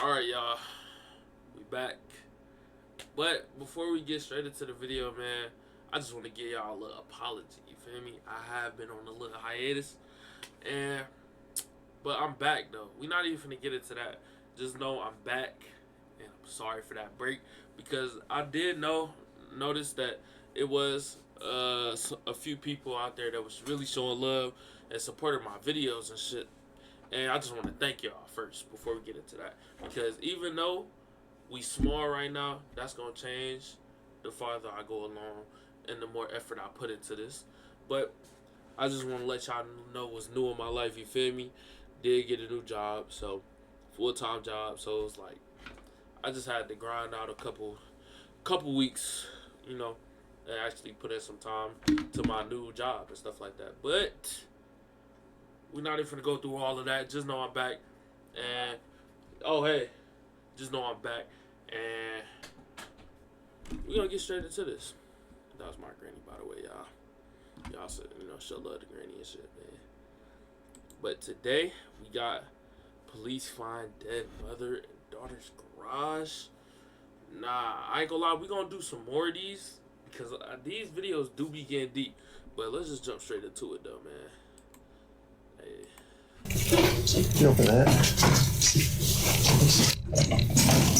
Alright, y'all. We back. But before we get straight into the video, man, I just want to give y'all a little apology. You feel me? I have been on a little hiatus. But I'm back, though. We're not even going to get into that. Just know I'm back. And I'm sorry for that break. Because I did notice that it was a few people out there that was really showing love and supporting my videos and shit. And I just want to thank y'all first before we get into that. Because even though we small right now, that's going to change the farther I go along and the more effort I put into this. But I just want to let y'all know what's new in my life, you feel me? Did get a new job, so full-time job. So it's like I just had to grind out a couple weeks, you know, and actually put in some time to my new job and stuff like that. But we're not even gonna go through all of that. Just know I'm back. And oh hey, just know I'm back. And we're gonna get straight into this. That was my granny, by the way, y'all. Y'all said, show love to granny and shit, man. But today we got police find dead mother and daughter's garage. Nah, I ain't gonna lie, we gonna do some more of these because these videos do be getting deep. But let's just jump straight into it though, man. You open that?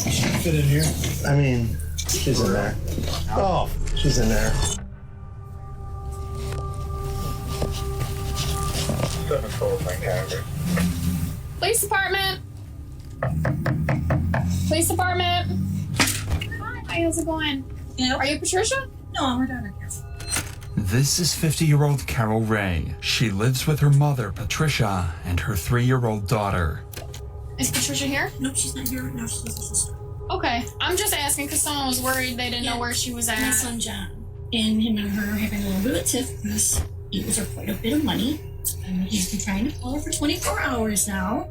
She can fit in here. I mean, she's in there. Oh, she's in there. Police department. Police department. Hi, how's it going? Yeah. Are you Patricia? No, I'm her daughter. This is 50-year-old Carol Ray. She lives with her mother, Patricia, and her 3-year-old daughter. Is Patricia here? No, she's not here. No, she's with her sister. Okay, I'm just asking because someone was worried they didn't know where she was at. My son John. And him and her having a little bit of a tiff because he owes her quite a bit of money. And he's been trying to call her for 24 hours now.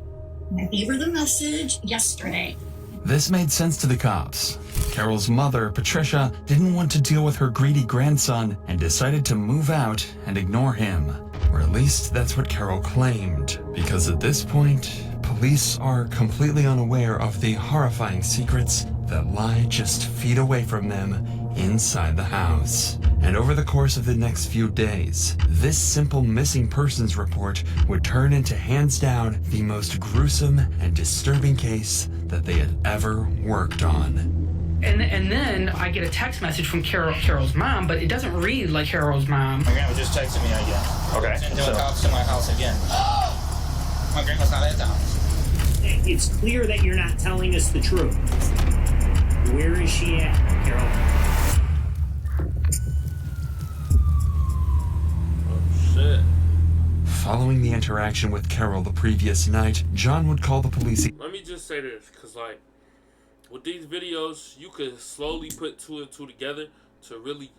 And I gave her the message yesterday. This made sense to the cops. Carol's mother, Patricia, didn't want to deal with her greedy grandson and decided to move out and ignore him. Or at least that's what Carol claimed, because at this point, police are completely unaware of the horrifying secrets that lie just feet away from them inside the house. And over the course of the next few days, this simple missing persons report would turn into hands down the most gruesome and disturbing case that they had ever worked on. And then I get a text message from Carol's mom, but it doesn't read like Carol's mom. My grandma just texted me again. Okay. Sent the cops to my house again. My grandma's not at the house. It's clear that you're not telling us the truth. Where is she at, Carol? Oh shit. Following the interaction with Carol the previous night, John would call the police. Let me just say this, because like with these videos, you could slowly put two and two together to really,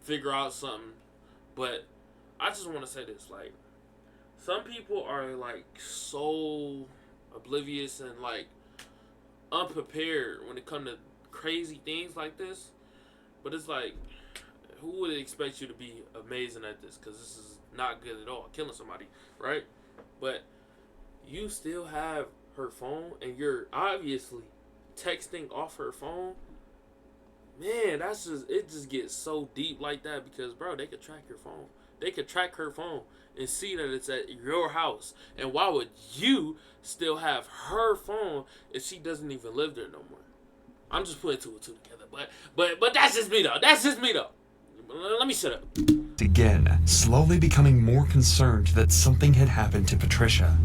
figure out something. But I just want to say this, like, some people are like so oblivious and like unprepared when it comes to crazy things like this. But it's like, who would expect you to be amazing at this? Because this is not good at all, killing somebody, right? But you still have her phone and you're obviously texting off her phone. Man, it just gets so deep like that because, bro, they could track your phone. They could track her phone and see that it's at your house. And why would you still have her phone if she doesn't even live there no more? I'm just putting two and two together. But that's just me, though. That's just me, though. Let me shut up. Again, slowly becoming more concerned that something had happened to Patricia.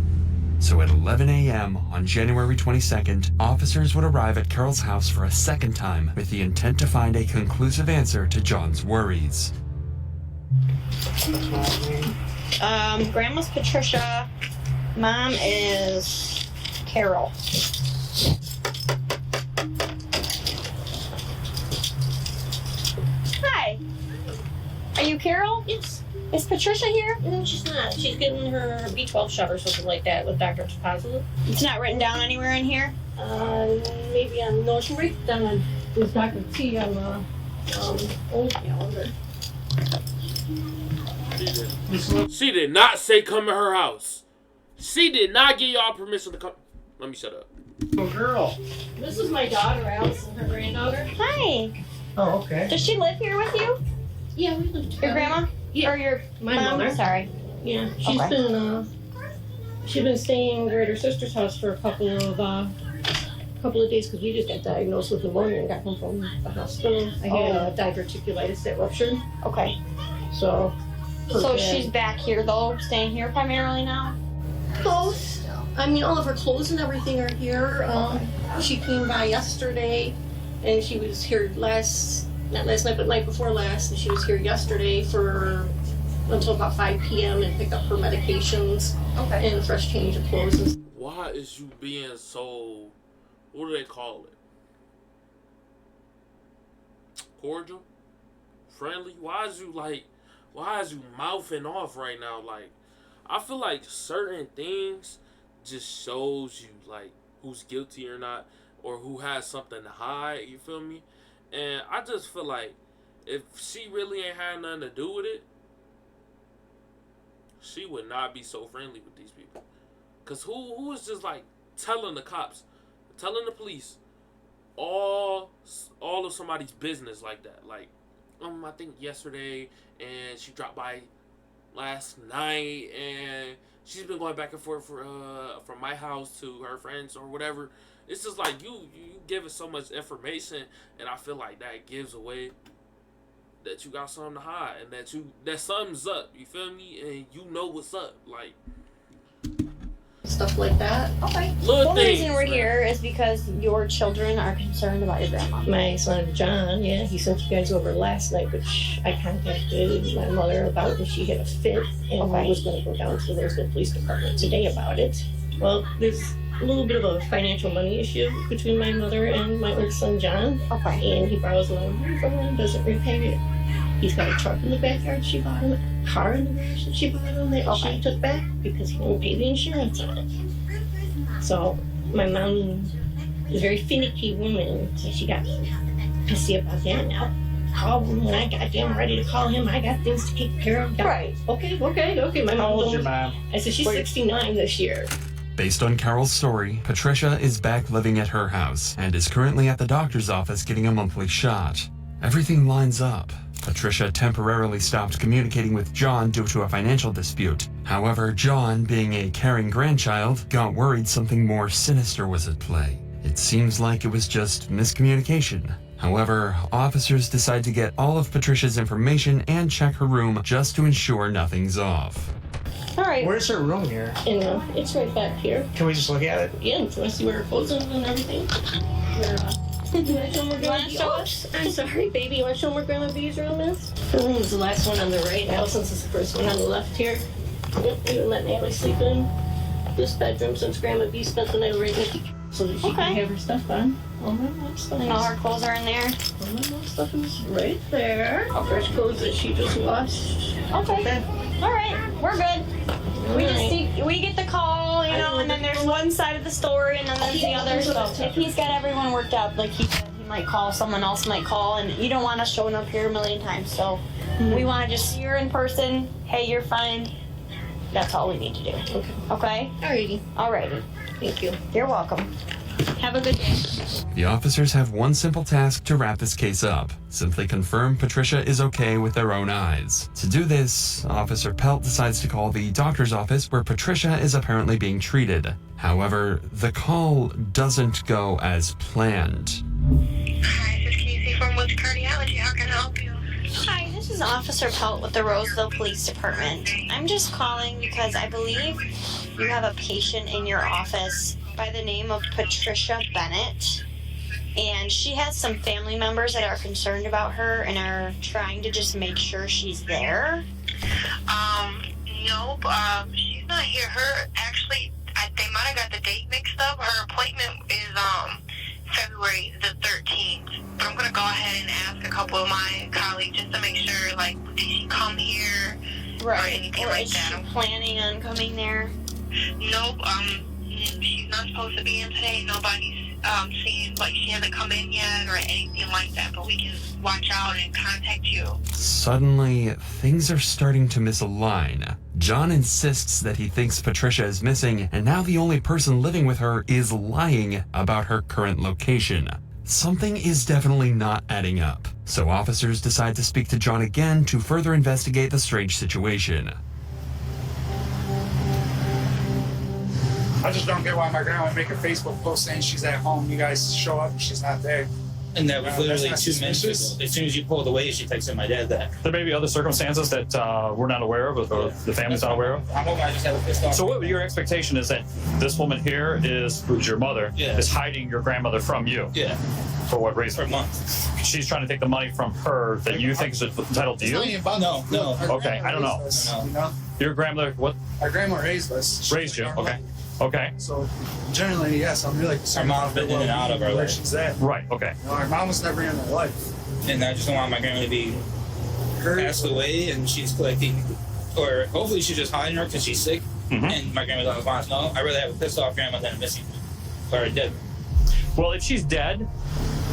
So at 11 a.m. on January 22nd, officers would arrive at Carol's house for a second time with the intent to find a conclusive answer to John's worries. Grandma's Patricia. Mom is Carol. Hi. Are you Carol? Yes. Is Patricia here? No, she's not. She's getting her B12 shot or something like that with Dr. Positive. It's not written down anywhere in here? Maybe on, no, she writes down on with Dr. T on the old calendar. She did not say come to her house. She did not give y'all permission to come. Let me shut up. Oh, girl. This is my daughter, Allison, her granddaughter. Hi. Oh, okay. Does she live here with you? Yeah, we live together. Your grandma? Yeah. Or your My mom? mother. Sorry. Yeah, Okay. she's been staying over at her sister's house for a couple of days because we just got diagnosed with pneumonia and got home from the hospital. I had diverticulitis that ruptured, Okay. so. So she's back here though, staying here primarily now? Close. I mean, all of her clothes and everything are here. She came by yesterday, and she was here not last night, but night before last, and she was here yesterday until about 5 p.m. and picked up her medications Okay. and a fresh change of clothes. And Why is you being so, what do they call it? Cordial? Friendly? Why is you mouthing off right now? Like, I feel like certain things just shows you, like, who's guilty or not, or who has something to hide, you feel me? And I just feel like if she really ain't had nothing to do with it, she would not be so friendly with these people. Cause who is just like telling the cops, telling the police all of somebody's business like that? Like, I think yesterday, and she dropped by last night, and she's been going back and forth from my house to her friends or whatever. It's just like you give us so much information, and I feel like that gives away that you got something to hide, and that something's up. You feel me? And you know what's up, like stuff like that. Okay. little One things. reason we're man. here is because your children are concerned about your grandma. My son John, yeah, he sent you guys over last night, which I contacted my mother about, and she had a fit, and I was going to go down to the Roseville Police Department today about it. Well, there's a little bit of a financial money issue between my mother and my old son John. Okay. And he borrows money from her and doesn't repay it. He's got a truck in the backyard she bought him, a car in the garage that she bought him that she took back because he didn't pay the insurance on it. So my mom is a very finicky woman, so she got pissy about that. Now call him when I goddamn ready to call him. I got things to take care of. Right. Okay. My mom. How old's your mom? I said she's 69 this year. Based on Carol's story, Patricia is back living at her house and is currently at the doctor's office getting a monthly shot. Everything lines up. Patricia temporarily stopped communicating with John due to a financial dispute. However, John, being a caring grandchild, got worried something more sinister was at play. It seems like it was just miscommunication. However, officers decide to get all of Patricia's information and check her room just to ensure nothing's off. All right. Where's her room here? And it's right back here. Can we just look at it? Yeah, if you want to see where her clothes are and everything. You want to show them where Grandma show us? I'm sorry, baby. You want to show them where Grandma B's room is? Her room is the last one on the right. Allison's is the first one on the left here. Yep, we would let Natalie sleep in this bedroom since Grandma B spent the night right with you, so that she can have her stuff on. All my mom's stuff And all her clothes are in there. all my mom's stuff is right there. Fresh clothes that she just washed. Okay. All right. We're good. We get the call, you know, and then there's one side of the story, and then there's the other. So if he's got everyone worked up, like he said, he might call, someone else might call, and you don't want us showing up here a million times. So we want to just see her in person. Hey, you're fine. That's all we need to do. Okay? Alrighty. Alrighty. Thank you. You're welcome. Have a good day. The officers have one simple task to wrap this case up. Simply confirm Patricia is okay with their own eyes. To do this, Officer Pelt decides to call the doctor's office where Patricia is apparently being treated. However, the call doesn't go as planned. Hi, this is Casey from Woods Cardiology. How can I help you? Hi, this is Officer Pelt with the Roseville Police Department. I'm just calling because I believe you have a patient in your office by the name of Patricia Bennett. And she has some family members that are concerned about her and are trying to just make sure she's there. Nope. She's not here. They might have got the date mixed up. Her appointment is February the 13th. But I'm gonna go ahead and ask a couple of my colleagues just to make sure, like, did she come here or anything like is that? she planning on coming there? Nope. She's not supposed to be in today. Nobody's seen, like, she hasn't come in yet or anything like that. But we can watch out and contact you. Suddenly, things are starting to misalign. John insists that he thinks Patricia is missing, and now the only person living with her is lying about her current location. Something is definitely not adding up, so officers decide to speak to John again to further investigate the strange situation. I just don't get why my grandma would make a Facebook post saying she's at home. You guys show up and she's not there. And that was literally that's 2 minutes ago. As soon as you pulled away, she texted my dad that. There may be other circumstances that we're not aware of, or the family's not aware of. I'm hoping I just have a pissed off. So what your expectation is that this woman here who's your mother, is hiding your grandmother from you? Yeah. For what reason? For months. She's trying to take the money from her that you think is entitled to you? No. Okay, I don't know. No. Your grandmother, what? Our grandma raised us. Raised you, okay. Okay. So generally, yes, I'm really concerned. Our mom's been in and out of our where life. she's at. Right, okay. You know, our mom was never in our life. And I just don't want my grandma to be passed away and she's collecting, or hopefully she's just hiding her because she's sick. And my grandma doesn't want to know. I'd rather have a pissed off grandma than a missing or dead. Well, if she's dead,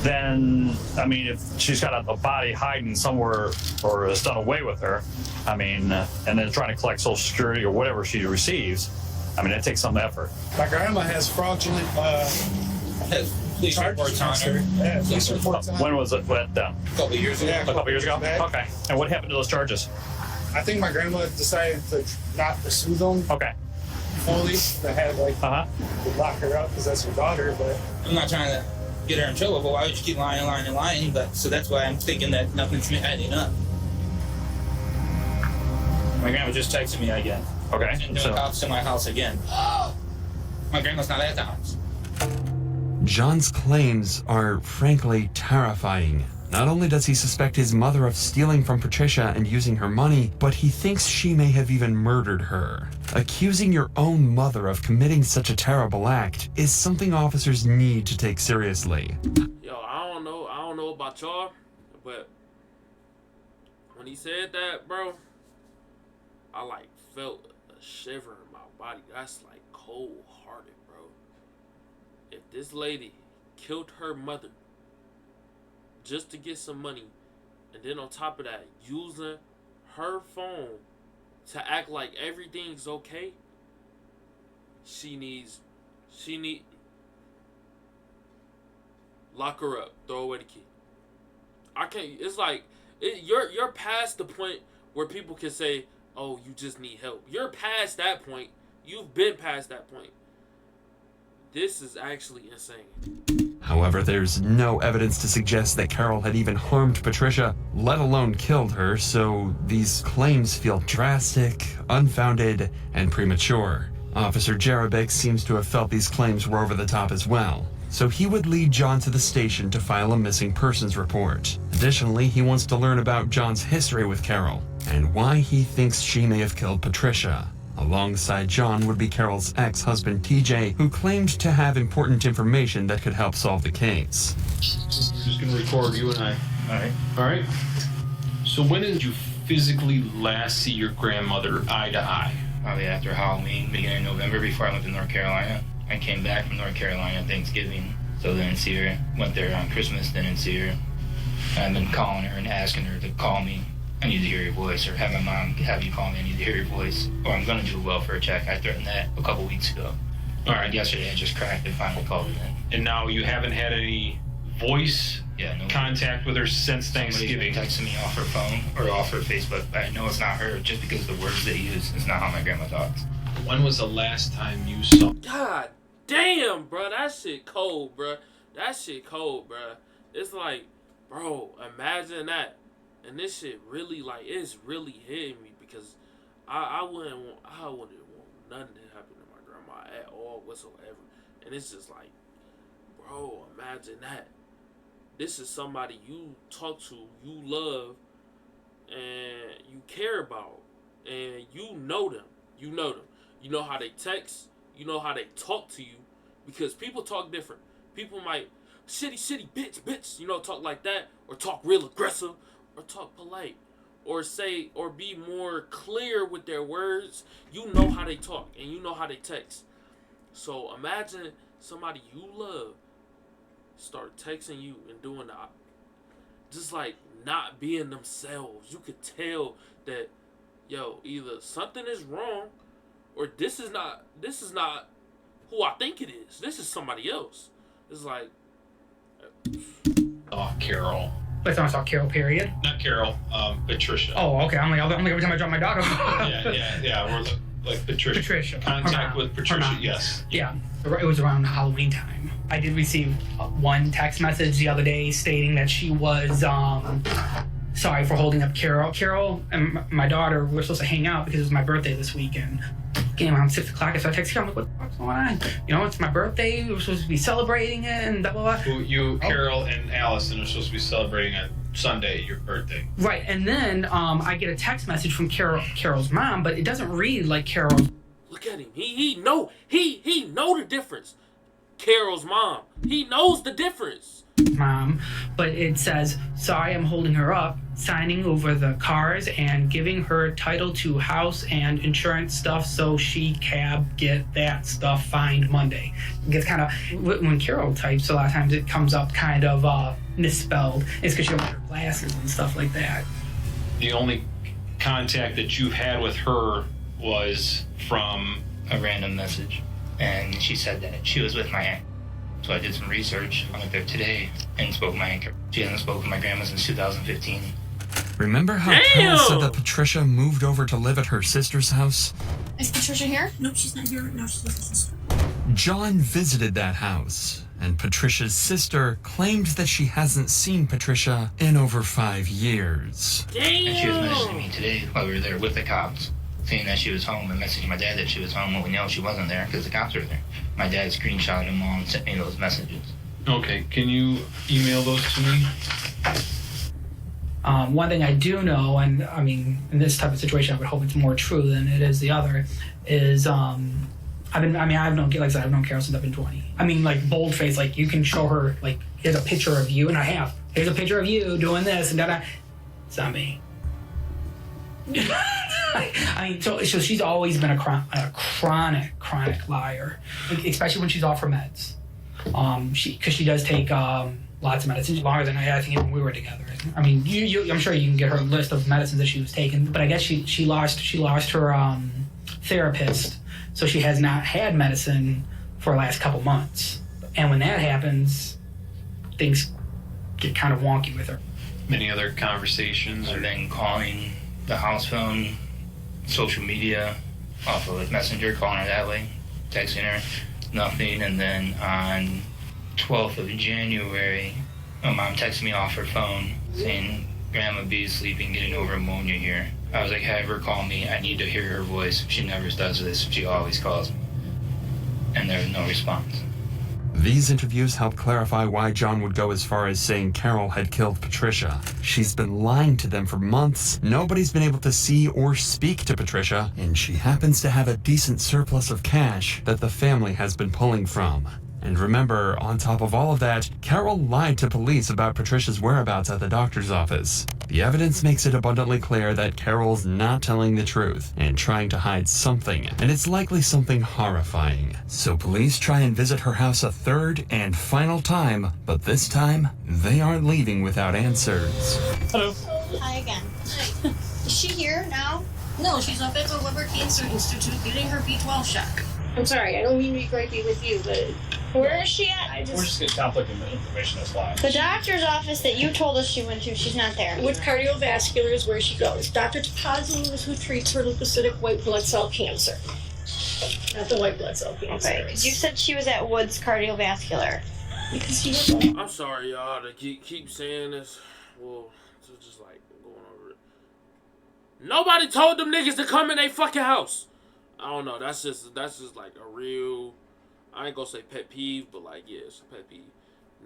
then, I mean, if she's got a body hiding somewhere or is done away with her, I mean, and then trying to collect Social Security or whatever she receives, I mean, that takes some effort. My grandma has fraudulent police reports on her. Yeah, police reports on her. When was it done? A couple years ago. Yeah, A couple years ago? back. Okay. And what happened to those charges? I think my grandma decided to not pursue them Okay. fully. They had like to lock her up because that's her daughter. But I'm not trying to get her in trouble, but why would you keep lying? But so that's why I'm thinking that nothing's adding up. My grandma just texted me again. Okay. And doing cops to my house again. My grandma's not at the house. John's claims are frankly terrifying. Not only does he suspect his mother of stealing from Patricia and using her money, but he thinks she may have even murdered her. Accusing your own mother of committing such a terrible act is something officers need to take seriously. Yo, I don't know about y'all, but when he said that, bro, I like felt a shiver in my body. That's like cold-hearted, bro. If this lady killed her mother just to get some money, and then on top of that, using her phone to act like everything's okay, she need lock her up, throw away the key. I can't. It's like you're past the point where people can say, "Oh, you just need help." You're past that point. You've been past that point. This is actually insane. However, there's no evidence to suggest that Carol had even harmed Patricia, let alone killed her, so these claims feel drastic, unfounded, and premature. Officer Jarabek seems to have felt these claims were over the top as well, so he would lead John to the station to file a missing persons report. Additionally, he wants to learn about John's history with Carol, and why he thinks she may have killed Patricia. Alongside John would be Carol's ex-husband TJ, who claimed to have important information that could help solve the case. Just gonna record you and I. Alright. Alright? So when did you physically last see your grandmother eye to eye? Probably after Halloween, beginning of November, before I went to North Carolina. I came back from North Carolina Thanksgiving, so didn't see her. Went there on Christmas, didn't see her. I've been calling her and asking her to call me. I need to hear your voice, or have my mom have you call me, I need to hear your voice, or I'm gonna do a welfare check. I threatened that a couple weeks ago. All right. Yesterday I just cracked and finally called it in. And now you haven't had any voice contact with her since Thanksgiving? Somebody's been texting me off her phone or off her Facebook. I know it's not her just because the words they use is not how my grandma talks. When was the last time you saw? God damn, bro, that shit cold, bro. That shit cold, bro. It's like, bro, imagine that. And this shit really, like, it's really hitting me because I wouldn't want nothing to happen to my grandma at all whatsoever. And it's just like, bro, imagine that. This is somebody you talk to, you love, and you care about, and you know them. You know them. You know how they text. You know how they talk to you, because people talk different. People might shitty bitch, you know, talk like that, or talk real aggressive, or talk polite, or say, or be more clear with their words. You know how they talk, and you know how they text. So imagine somebody you love start texting you and doing that, just like not being themselves. You could tell that yo, either something is wrong, or this is not who I think it is. This is somebody else. It's like, Oh, Carol. Last time I saw Carol, period. Not Carol, Patricia. Oh, okay. I'm like every time I drop my dog off. Yeah. We're like Patricia. Patricia. Contact with Patricia, yes. Yeah. It was around Halloween time. I did receive one text message the other day stating that she was sorry for holding up Carol. Carol and my daughter were supposed to hang out because it was my birthday this weekend. Came around 6 o'clock, so I texted her. I'm like, what's going on? You know, it's my birthday. We're supposed to be celebrating it and blah, blah, blah. Carol, and Allison are supposed to be celebrating it Sunday, your birthday. Right, and then I get a text message from Carol's mom, but it doesn't read like Carol's. look at him. He know the difference. Carol's mom. He knows the difference. Mom, but it says, sorry, I'm holding her up, signing over the cars and giving her title to house and insurance stuff so she can get that stuff fined Monday. It gets kind of, when Carol types, a lot of times it comes up kind of misspelled. It's because she doesn't wear glasses and stuff like that. The only contact that you had with her was from a random message, and she said that she was with my aunt. So I did some research. I went there today and spoke to my aunt. She hasn't spoken to my grandma since 2015. Remember how Carol said that Patricia moved over to live at her sister's house? Is Patricia here? No, she's not here. No, she's with her sister. John visited that house, and Patricia's sister claimed that she hasn't seen Patricia in over 5 years. And she was messaging me today while we were there with the cops, saying that she was home, and messaging my dad that she was home when we know she wasn't there because the cops were there. My dad screenshotted them all and sent me those messages. Okay, can you email those to me? One thing I do know, and I mean, in this type of situation, I would hope it's more true than it is the other, is I've known Carol since I've been 20. I mean, like, boldface, like, you can show her, like, here's a picture of you, and I have. Here's a picture of you doing this, and da-da. It's not me. I mean, so she's always been a chronic liar, especially when she's off her meds. Because she does take lots of medicines, longer than I think even we were together. I mean, I'm sure you can get her a list of medicines that she was taking, but I guess she lost her therapist, so she has not had medicine for the last couple months. And when that happens, things get kind of wonky with her. Any other conversations? I've been calling the house phone, social media, off of Messenger, calling her that way, texting her, nothing. And then on 12th of January, my mom texted me off her phone saying, Grandma B is sleeping, getting over pneumonia here. I was like, have her call me. I need to hear her voice. She never does this. She always calls me. And there was no response. These interviews help clarify why John would go as far as saying Carol had killed Patricia. She's been lying to them for months. Nobody's been able to see or speak to Patricia, and she happens to have a decent surplus of cash that the family has been pulling from. And remember, on top of all of that, Carol lied to police about Patricia's whereabouts at the doctor's office. The evidence makes it abundantly clear that Carol's not telling the truth and trying to hide something, and it's likely something horrifying. So police try and visit her house a third and final time, but this time, they aren't leaving without answers. Hello. Hi again. Hi. Is she here now? No, she's up at the Liver Cancer Institute getting her B12 shot. I'm sorry, I don't mean to be gripey with you, but Where is she at? We're just getting conflicting information, that's why. The doctor's office that you told us she went to, she's not there. with cardiovascular is where she goes. Dr. Tapazzi is who treats her leukocytic white blood cell cancer. Not the white blood cell cancer. Okay, you said she was at Woods Cardiovascular. Because she has I'm sorry, y'all, to keep saying this. Well, to just like going over it. Nobody told them niggas to come in their fucking house. I don't know. That's just like a real. I ain't gonna say pet peeve, but like, yeah, it's a pet peeve.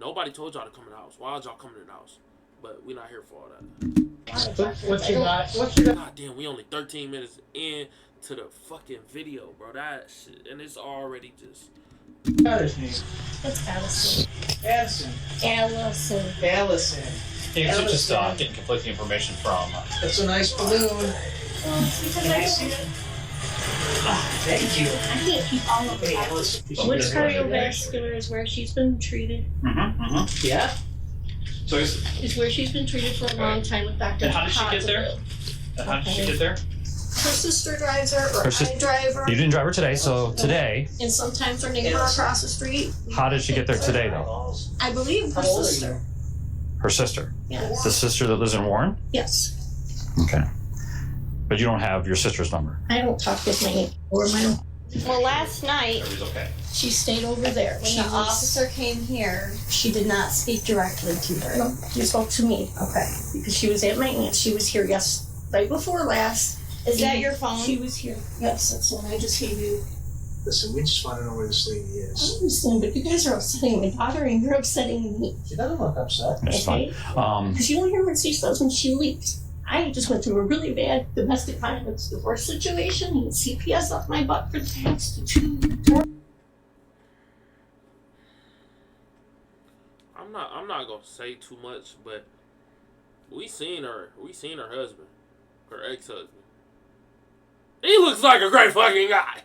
Nobody told y'all to come in the house. Why would y'all come in the house? But we not here for all that. What you got? God damn, we only 13 minutes in to the fucking video, bro. That shit, and it's already just. What's name? It's Allison. Addison. Allison. Allison. Yeah, so just getting conflicting information from. That's a nice balloon. Can I see it? Thank you. I can't keep all of it. Woods Cardiovascular is where she's been treated. Yeah. So Is where she's been treated for a long time with Dr. And how did she get there? And how did she get there? Her sister drives her, or Her sis- I drive her. You didn't drive her today, so today, And sometimes her neighbor across the street. how did she get there today, though? I believe her sister. Her sister. Yes. The sister that lives in Warren? Yes. Okay. But you don't have your sister's number. I don't talk with my neighbor or my. Well, last night Okay. She stayed over there. when the officer came here, she did not speak directly to her. No, she spoke to me. Okay. Because she was at my aunt's. She was here right before last. Is that your phone? She was here. Yes, that's the one I just gave you. Listen, we just want to know where this lady I is. understand, but you guys are upsetting my daughter and you're upsetting me. She doesn't look upset. It's fine. Because you don't hear what she says when she leaves. I just went through a really bad domestic violence divorce situation and CPS up my butt for the past 2 I'm not gonna say too much, but we seen her husband, her ex-husband. He looks like a great fucking guy.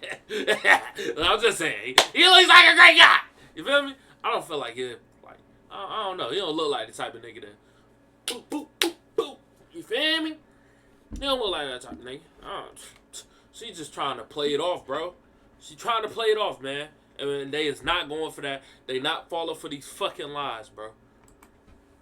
I'm just saying, he looks like a great guy. You feel me? I don't feel like it. Like I don't know. He don't look like the type of nigga that boop boop boop boop. You feel me? He don't look like that type of nigga. She just trying to play it off, bro. She trying to play it off, man. And they is not going for that. They not falling for these fucking lies, bro.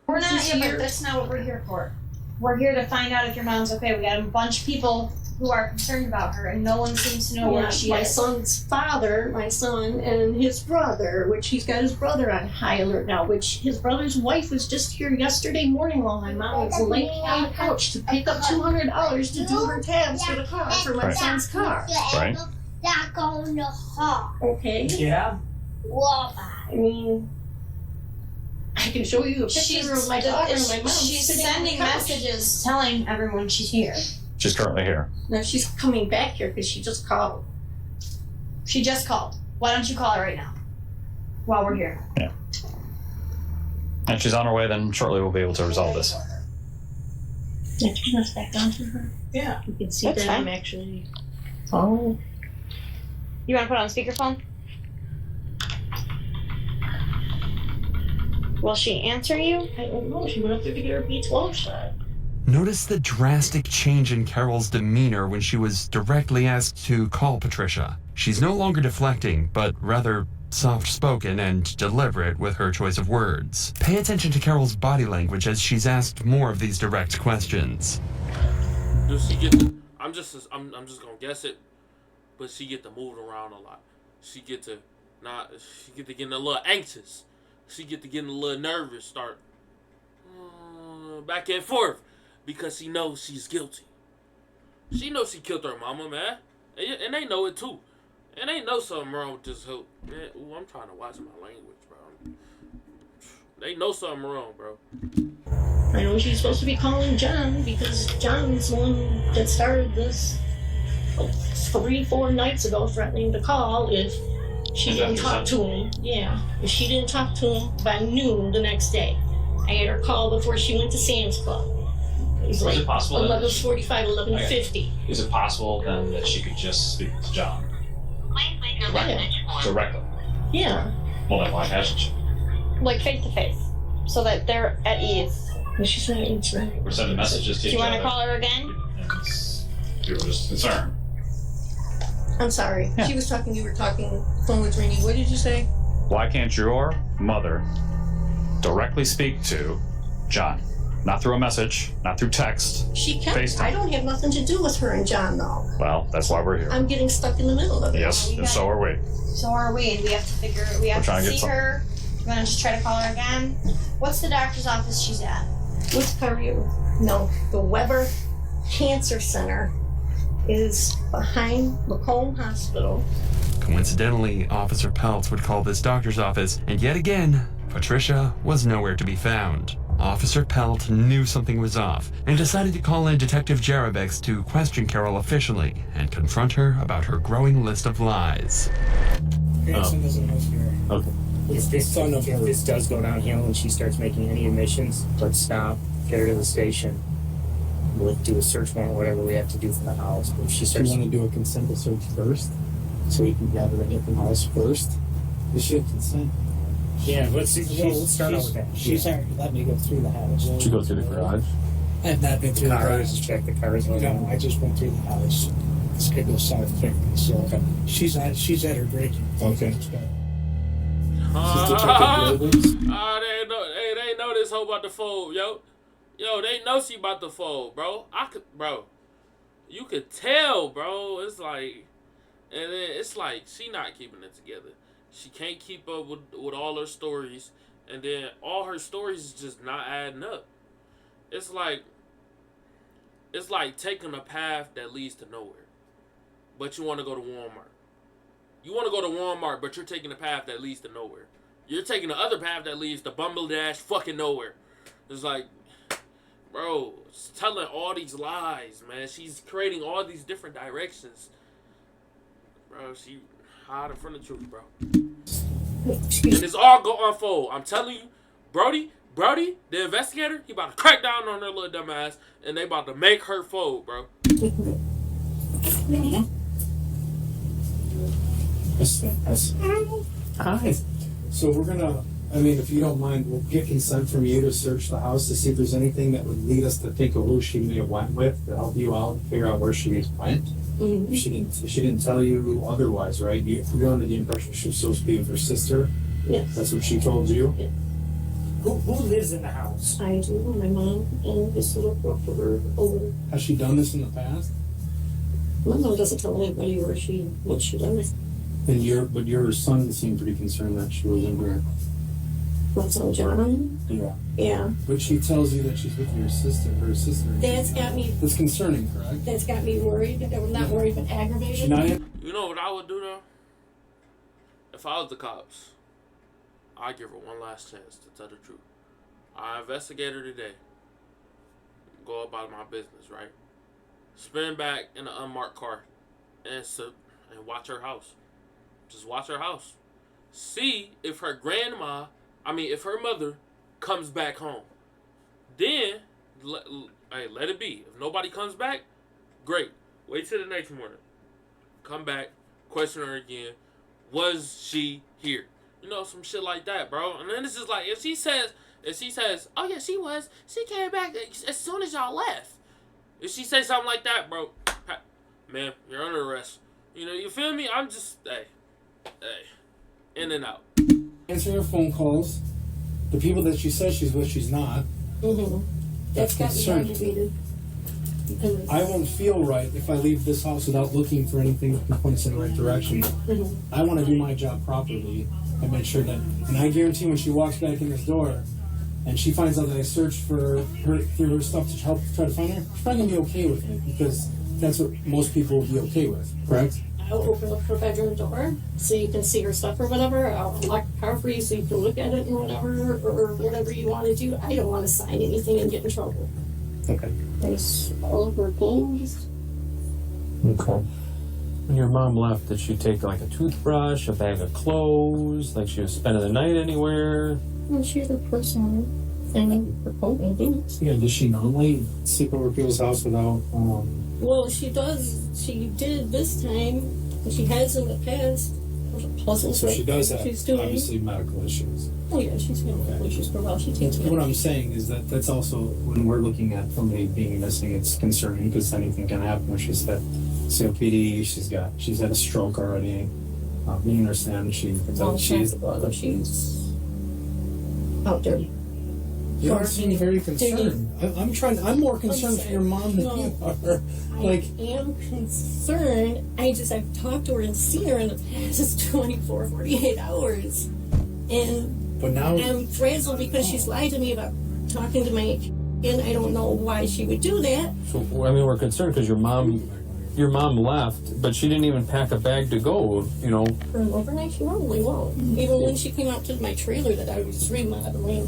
We're not here, but that's not what we're here for. We're here to find out if your mom's okay. We got a bunch of people who are concerned about her, and no one seems to know where she my is. son's father, my son, and his brother, which he's got his brother on high alert now, which his brother's wife was just here yesterday morning while my mom was laying on the couch to pick up $200 to do her tabs for the car, for my son's car. Right. Okay? Yeah. I mean, I can show you a picture of my daughter and my mom. She's sitting on the sending couch. messages telling everyone she's here. She's currently here. No, she's coming back here because she just called. She just called. Why don't you call her right now? While we're here. Yeah. And she's on her way, then shortly we'll be able to resolve this. Yeah, turn us back down to her. Yeah. You can see That's that fine. I'm actually. Oh. You want to put on speakerphone? Will she answer you? I don't know. She went up there to get her B12 shot. Notice the drastic change in Carol's demeanor when she was directly asked to call Patricia. She's no longer deflecting, but rather soft-spoken and deliberate with her choice of words. Pay attention to Carol's body language as she's asked more of these direct questions. Does she get to, I'm just gonna guess it, but she get to move around a lot. She get to getting a little anxious. She get to getting a little nervous, start back and forth because she knows she's guilty. She knows she killed her mama, man, and they know it too. And they know something wrong with this hoe. Man, ooh, I'm trying to watch my language, bro. They know something wrong, bro. I know she's supposed to be calling John because John's the one that started this 3-4 nights ago, threatening to call if she didn't talk to him. Yeah, if she didn't talk to him by noon the next day. I had her call before she went to Sam's Club. It was like Is it possible that 11:45, 11:50. Is it possible then that she could just speak to John directly? Yeah. Well, then why hasn't she? Like face to face, so that they're at ease. Well, she's not answering. We're sending messages to Do each you other. want to call her again? You were just concerned. I'm sorry. Yeah. She was talking, you were talking, phone was ringing. What did you say? Why can't your mother directly speak to John? Not through a message, not through text. She can't. FaceTime. I don't have nothing to do with her and John, though. Well, that's why we're here. I'm getting stuck in the middle of it. Yes, and so are we. So are we, and we have to trying to get see her. You want to just try to call her again? What's the doctor's office she's at? What's No, the Weber Cancer Center is behind Macomb Hospital. Coincidentally, Officer Peltz would call this doctor's office, and yet again, Patricia was nowhere to be found. Officer Pelt knew something was off and decided to call in Detective Jerebex to question Carol officially and confront her about her growing list of lies. Grandson doesn't know here. Okay. If this does go downhill and she starts making any admissions, let's stop, get her to the station. We'll do a search warrant, whatever we have to do for the house. But if she starts, You want to do a consent search first, so you can gather it at the house first. You should consent. yeah, let's start out with that. She's already let me go through the house. Did you go through the garage? I have not been through the Cars, house. check the cars. No, I just went through the house. This kid goes south quickly, so she's at her breaking. Okay. They know this hoe about to fold, yo. Yo, they know she about to fold, bro. You could tell, bro. It's like, and then it's like she not keeping it together. She can't keep up with all her stories, and then all her stories is just not adding up. It's like taking a path that leads to nowhere, but you want to go to Walmart. You want to go to Walmart, but you're taking a path that leads to nowhere. You're taking the other path that leads to Bumbledash fucking nowhere. It's like, bro, she's telling all these lies, man. She's creating all these different directions. Bro, she hide in front of the truth, bro. And it's all going to unfold. I'm telling you, Brody, the investigator, he about to crack down on her little dumb ass, and they about to make her fold, bro. That's hi. So we're gonna, if you don't mind, we'll get consent from you to search the house to see if there's anything that would lead us to think of who she may have went with to help you out and figure out where she went. Mm-hmm. She didn't tell you otherwise, right? You're under the impression she was supposed to be with her sister. Yes. That's what she told you. Yeah. Who lives in the house? I do. My mom and this little brother over. Has she done this in the past? My mom doesn't tell anybody what she does. And your son seemed pretty concerned that she was in here. What's on John? Yeah. Yeah. But she tells you that she's with her sister. That's got me. That's concerning, correct? That's got me worried. I'm not worried, but aggravated. You know what I would do though? If I was the cops, I'd give her one last chance to tell the truth. I investigate her today. Go about my business, right? Spin back in an unmarked car and watch her house. Just watch her house. See if her mother comes back home. Then, let it be. If nobody comes back, great. Wait till the next morning. Come back, question her again. Was she here? Some shit like that, bro. And then it's just like, if she says, oh yeah, she was. She came back as soon as y'all left. If she says something like that, bro, man, you're under arrest. You feel me? I'm just, hey, in and out. Answering her phone calls. The people that she says she's with, she's not. Mm-hmm. That's got me aggravated. I won't feel right if I leave this house without looking for anything that can point us in the right direction. Mm-hmm. I want to do my job properly and make sure that, and I guarantee when she walks back in this door and she finds out that I searched for her stuff to help try to find her, she's probably going to be okay with it because that's what most people would be okay with, correct? I'll open up her bedroom door so you can see her stuff or whatever. I'll lock the car for you so you can look at it and whatever, or whatever you want to do. I don't want to sign anything and get in trouble. Okay. There's all of her things. Okay. When your mom left, did she take like a toothbrush, a bag of clothes, like she was spending the night anywhere? Well, she's a personal thing for coping. Yeah, does she normally sleep over people's house without, Well, she does. She did this time. And she has in the past. Pleasant. So she does have, she's doing. obviously, medical issues. Oh yeah, she's got medical issues for a while. She takes What I'm saying is that that's also, when we're looking at somebody being missing, it's concerning because anything can happen. She's had COPD, she's had a stroke already. You understand, she's out there. You don't seem very concerned. I'm more concerned for your mom than you are. I am concerned. I've talked to her and seen her in the past 24, 48 hours. But now I'm frazzled because she's lied to me about talking to my and I don't know why she would do that. So, we're concerned because your mom left, but she didn't even pack a bag to go, For an overnight, she normally won't. Even when she came out to my trailer that I was remodeling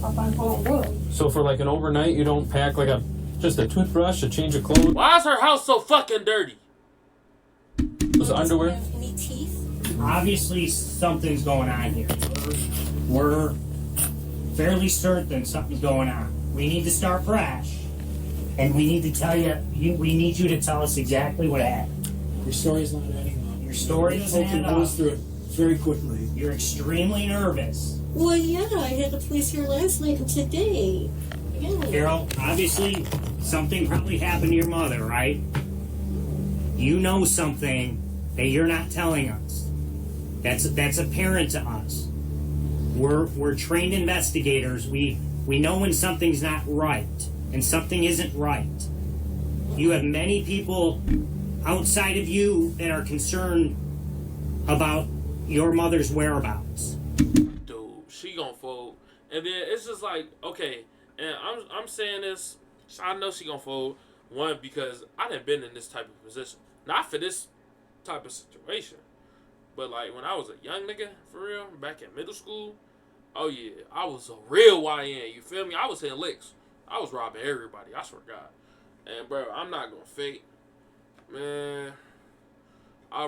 up on Hall Road. So for like an overnight, you don't pack just a toothbrush, a change of clothes? Why is her house so fucking dirty? Was it underwear? Any teeth? Obviously, something's going on here. We're fairly certain something's going on. We need to start fresh. And we need to tell we need you to tell us exactly what happened. your story's not adding up. Your story doesn't add up. Goes through it very quickly. You're extremely nervous. Well, yeah, I had the police here last night and today. Carol, obviously something probably happened to your mother, right? You know something that you're not telling us. That's apparent to us. We're trained investigators. We know when something's not right and something isn't right. You have many people outside of you that are concerned about your mother's whereabouts. Dude, she gonna fold. And then it's just like, okay, and I'm saying this, I know she gonna fold. One, because I done been in this type of position. Not for this type of situation. But like when I was a young nigga, for real, back in middle school, oh yeah, I was a real YN, you feel me? I was hitting licks. I was robbing everybody, I swear to God. And bro, I'm not gonna fake. Man, I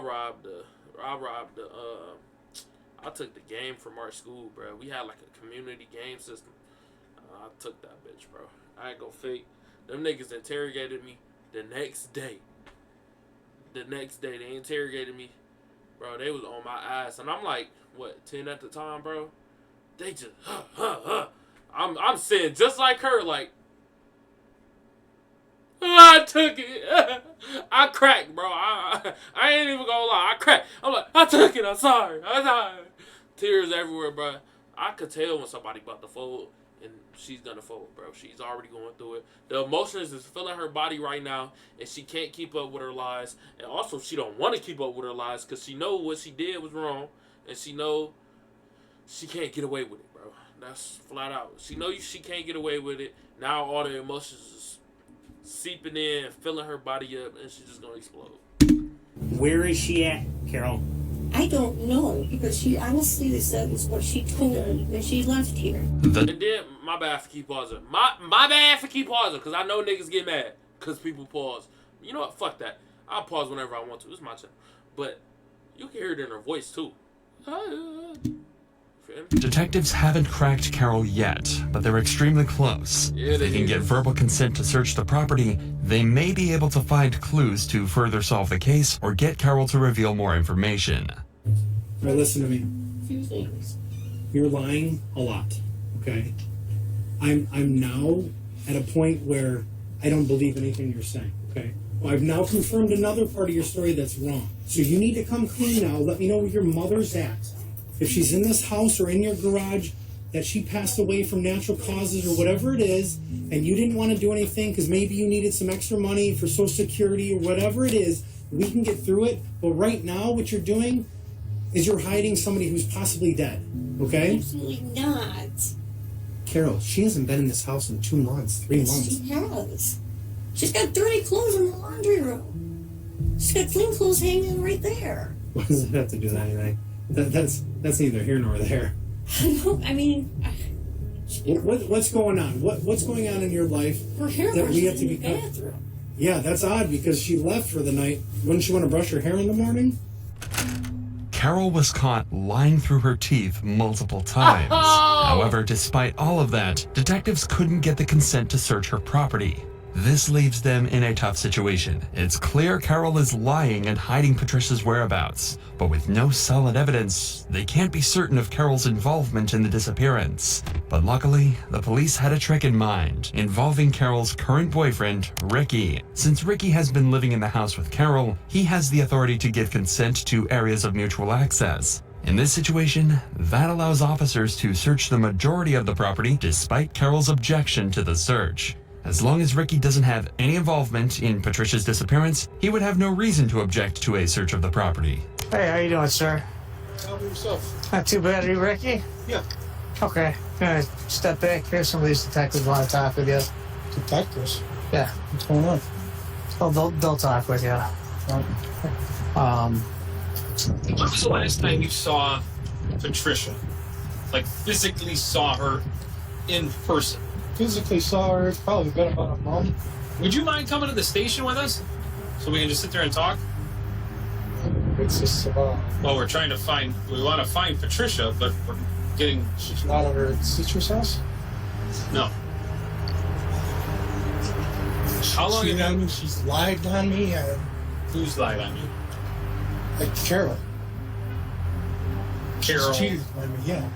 took the game from our school, bro. We had like a community game system. I took that bitch, bro. I ain't gonna fake. Them niggas interrogated me the next day. The next day, they interrogated me. Bro, they was on my ass. And I'm like, what, 10 at the time, bro? They just, I'm saying just like her, like, I took it. I cracked, bro. I ain't even gonna lie. I cracked. I'm like, I took it. I'm sorry. Tears everywhere, bro. I could tell when somebody about to fold, and she's gonna fold, bro. She's already going through it. The emotions is filling her body right now, and she can't keep up with her lies. And also, she don't want to keep up with her lies because she know what she did was wrong, and she know she can't get away with it, bro. That's flat out. She know she can't get away with it. Now all the emotions is seeping in, filling her body up, and she's just gonna explode. Where is she at, Carol? I don't know, because she honestly said is what she told me when she left here. And then, my bad for keep pausing. My bad for keep pausing, because I know niggas get mad because people pause. You know what? Fuck that. I'll pause whenever I want to. It's my channel. But you can hear it in her voice, too. Detectives haven't cracked Carol yet, but they're extremely close. Yeah, if they can get verbal consent to search the property, they may be able to find clues to further solve the case or get Carol to reveal more information. All right, listen to me. You're lying a lot, okay? I'm now at a point where I don't believe anything you're saying, okay? Well, I've now confirmed another part of your story that's wrong. So you need to come clean now. Let me know where your mother's at. If she's in this house or in your garage, that she passed away from natural causes or whatever it is, and you didn't want to do anything because maybe you needed some extra money for Social Security or whatever it is, we can get through it. But right now, what you're doing is you're hiding somebody who's possibly dead, okay? Absolutely not. Carol, she hasn't been in this house in 2 months, 3 months. She has. She's got dirty clothes in the laundry room. She's got clean clothes hanging right there. What does that have to do with anything? That's neither here nor there. No, I mean, what's going on? What's going on in your life her hair that we have to in be the bathroom. Yeah, that's odd because she left for the night. Wouldn't she want to brush her hair in the morning? Carol was caught lying through her teeth multiple times. However, despite all of that, detectives couldn't get the consent to search her property. This leaves them in a tough situation. It's clear Carol is lying and hiding Patricia's whereabouts, but with no solid evidence, they can't be certain of Carol's involvement in the disappearance. But luckily, the police had a trick in mind, involving Carol's current boyfriend, Ricky. Since Ricky has been living in the house with Carol, he has the authority to give consent to areas of mutual access. In this situation, that allows officers to search the majority of the property despite Carol's objection to the search. As long as Ricky doesn't have any involvement in Patricia's disappearance, he would have no reason to object to a search of the property. Hey, how you doing, sir? How about yourself? Not too bad, are you Ricky? Yeah. Okay, gonna step back here. Some of these detectives want to talk with you. Detectives? Yeah. What's going on? Oh, they'll talk with you. When was the last time you saw Patricia? Like, physically saw her in person? Physically saw her, it's probably been about a month. Would you mind coming to the station with us? So we can just sit there and talk? It's just about... Well, we want to find Patricia, but we're getting... She's not at her sister's house? No. How long cheated on me, she's lied on me, and... Who's lied on you? Like Carol. Carol? She's cheated on me, yeah.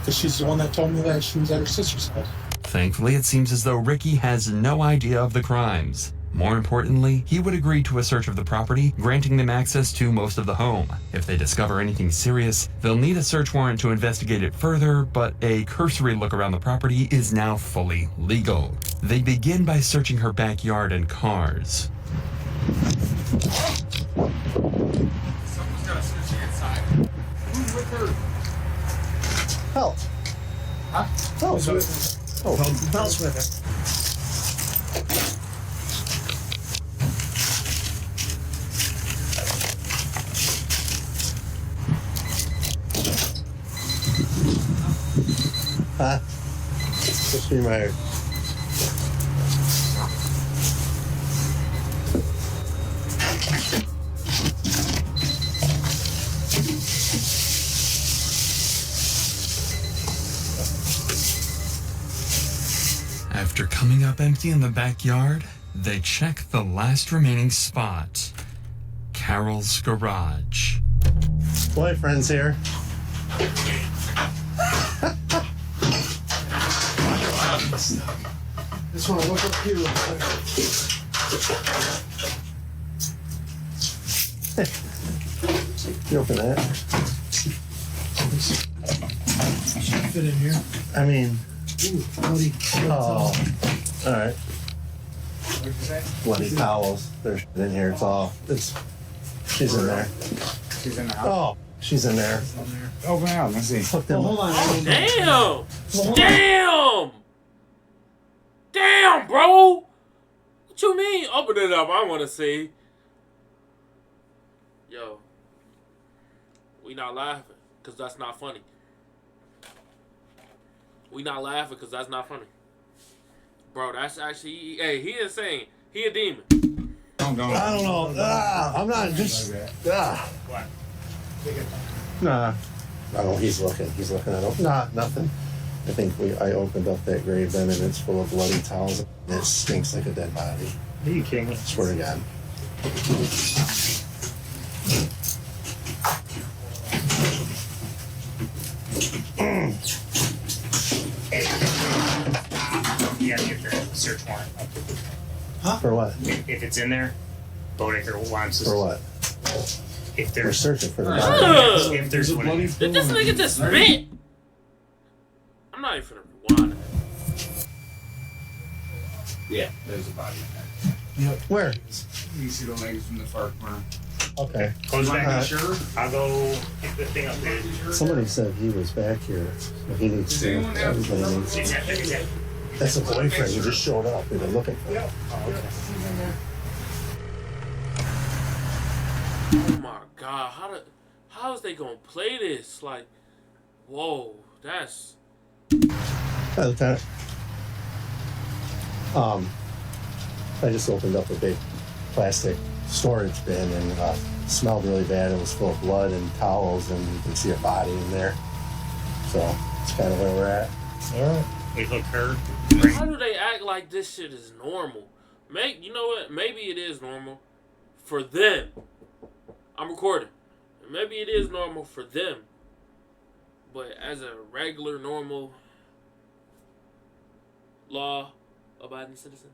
Because she's the one that told me that she was at her sister's house. Thankfully, it seems as though Ricky has no idea of the crimes. More importantly, he would agree to a search of the property, granting them access to most of the home. If they discover anything serious, they'll need a search warrant to investigate it further, but a cursory look around the property is now fully legal. They begin by searching her backyard and cars. Someone's gotta search the inside. Who's with her? Help. Huh? Help's with her. Oh, Help's with her. Huh? Just be my. After coming up empty in the backyard, they check the last remaining spot, Carol's garage. Boyfriend's here. Just want to look up here real quick. You open that? Should fit in here. I mean. Ooh, bloody. Oh. All right. Bloody towels. There's in here. It's all. She's in there. She's in the house. Oh, she's in there. Open it up. Let's see. Hold on. Damn! Damn! Damn, bro! What you mean? Open it up. I want to see. Yo. We not laughing, because that's not funny. We not laughing, because that's not funny. Bro, that's actually... Hey, he insane. He a demon. I don't know. I'm not just. What? Nah. Oh, he's looking. He's looking at it. Nah, nothing. I think I opened up that grave then and it's full of bloody towels and it stinks like a dead body. Are you kidding me? Swear to God. You gotta get the search warrant. Huh? For what? If it's in there, Bodaker wants us. For what? If We're there's searching for the Ugh. body. if there's one in there. Did this nigga just spit? I'm not even finna rewind it. Yeah, there's a body in there. Where? You see the legs from the far corner. Okay. Goes back. Sure. I'll go get the thing up there. Somebody said he was back here. So he needs to. Everybody needs to. Exactly. That's a boyfriend who just showed up. They've been looking for him. Oh my God, how is they gonna play this? Like, whoa, that's... Hi, Lieutenant. I just opened up a big plastic storage bin and it smelled really bad. It was full of blood and towels and you can see a body in there. So it's kind of where we're at. All right. We hook her. How do they act like this shit is normal? You know what? Maybe it is normal for them. I'm recording. Maybe it is normal for them. But as a regular, normal, law-abiding citizen,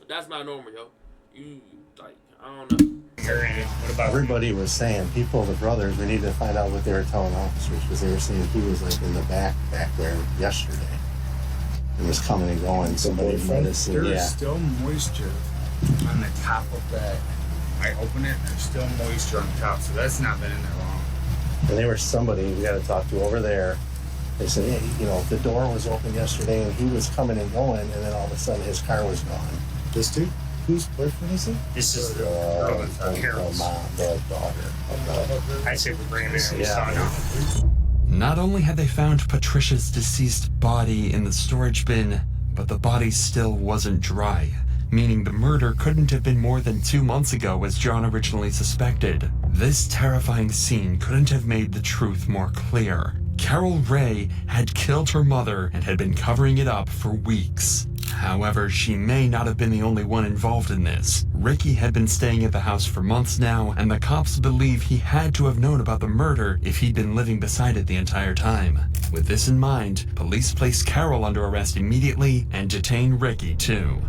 that's not normal, yo. You, like, I don't know. What about Everybody was saying, people, the brothers, we need to find out what they were telling officers because they were saying he was like in the back there yesterday. It was coming and going. Somebody might have seen, There's yeah. still moisture on the top of that. I open it, there's still moisture on top, so that's not been in there long. And they were somebody we got to talk to over there. They said, hey, you know, the door was open yesterday and he was coming and going, and then all of a sudden his car was gone. This dude? Whose boyfriend is it? This is the girl with Carol's. The daughter. I say we bring him in. Yeah. Not only had they found Patricia's deceased body in the storage bin, but the body still wasn't dry, meaning the murder couldn't have been more than 2 months ago as John originally suspected. This terrifying scene couldn't have made the truth more clear. Carol Ray had killed her mother and had been covering it up for weeks. However, she may not have been the only one involved in this. Ricky had been staying at the house for months now, and the cops believe he had to have known about the murder if he'd been living beside it the entire time. With this in mind, police placed Carol under arrest immediately and detained Ricky too.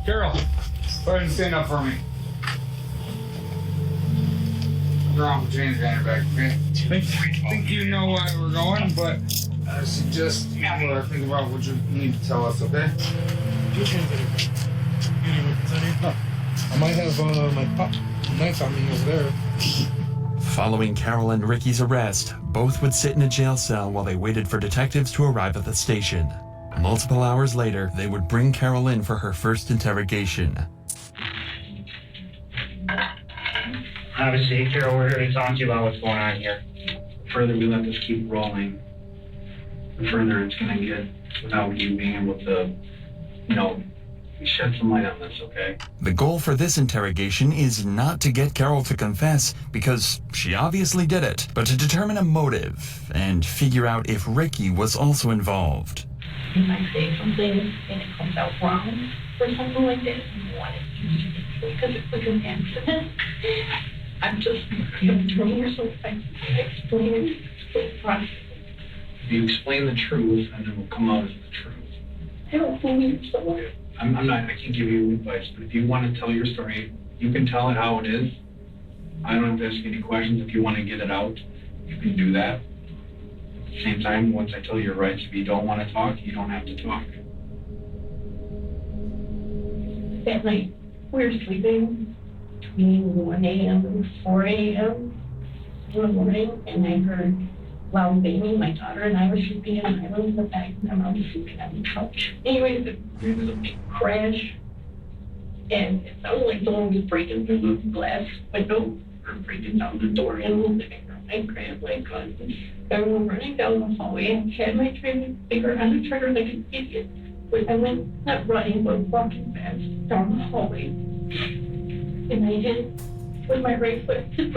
Carol, go ahead and stand up for me. Wrong, James Vanderbeck, okay? Think you know why we're going, but I suggest you think about what you need to tell us, okay? I might have my knife on me over there. Following Carol and Ricky's arrest, both would sit in a jail cell while they waited for detectives to arrive at the station. Multiple hours later, they would bring Carol in for her first interrogation. Obviously, Carol, we're here to talk to you about what's going on here. The further we let this keep rolling, the further it's going to get without you being able to, shed some light on this, okay? The goal for this interrogation is not to get Carol to confess, because she obviously did it, but to determine a motive and figure out if Ricky was also involved. You might say something and it comes out wrong or something like that. You want it because it was an accident. I'm telling you so I explain the process. If you explain the truth, and it will come out as the truth. I don't believe so. I can't give you advice, but if you want to tell your story, you can tell it how it is. I don't have to ask you any questions. If you want to get it out, you can do that. At the same time, once I tell you your rights, if you don't want to talk, you don't have to talk. That night, we were sleeping between 1 a.m. and 4 a.m. in the morning, and I heard loud banging. My daughter and I were sleeping on an island in the back, and my mom was sleeping on the couch. Anyways, there was a big crash, and it sounded like someone was breaking through the glass window or breaking down the door in the living room. I grabbed my gun and we were running down the hallway and had my finger on the trigger like an idiot. But I went, not running, but walking fast down the hallway. And I hit with my right foot to the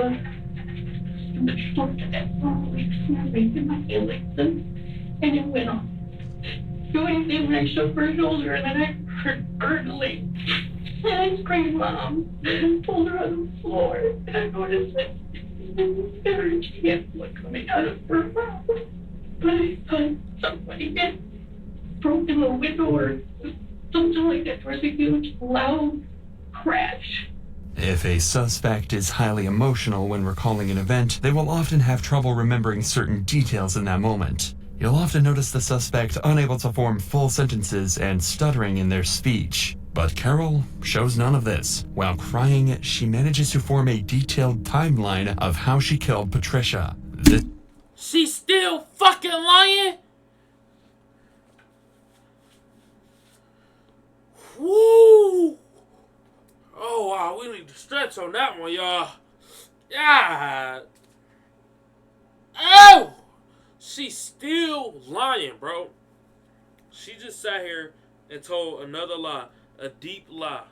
floor to that hallway, snapping in my hand like this, and it went off. Do anything when I shook her shoulder, and then I heard gurgling. And I screamed, "Mom!" and pulled her on the floor, and I noticed that there was blood coming out of her mouth. But I thought somebody had broken the window or something like that. There was a huge, loud crash. If a suspect is highly emotional when recalling an event, they will often have trouble remembering certain details in that moment. You'll often notice the suspect unable to form full sentences and stuttering in their speech. But Carol shows none of this. While crying, she manages to form a detailed timeline of how she killed Patricia. She's still fucking lying? Woo! Oh, wow, we need to stretch on that one, y'all. Yeah. Oh! She's still lying, bro. She just sat here and told another lie. A deep lie.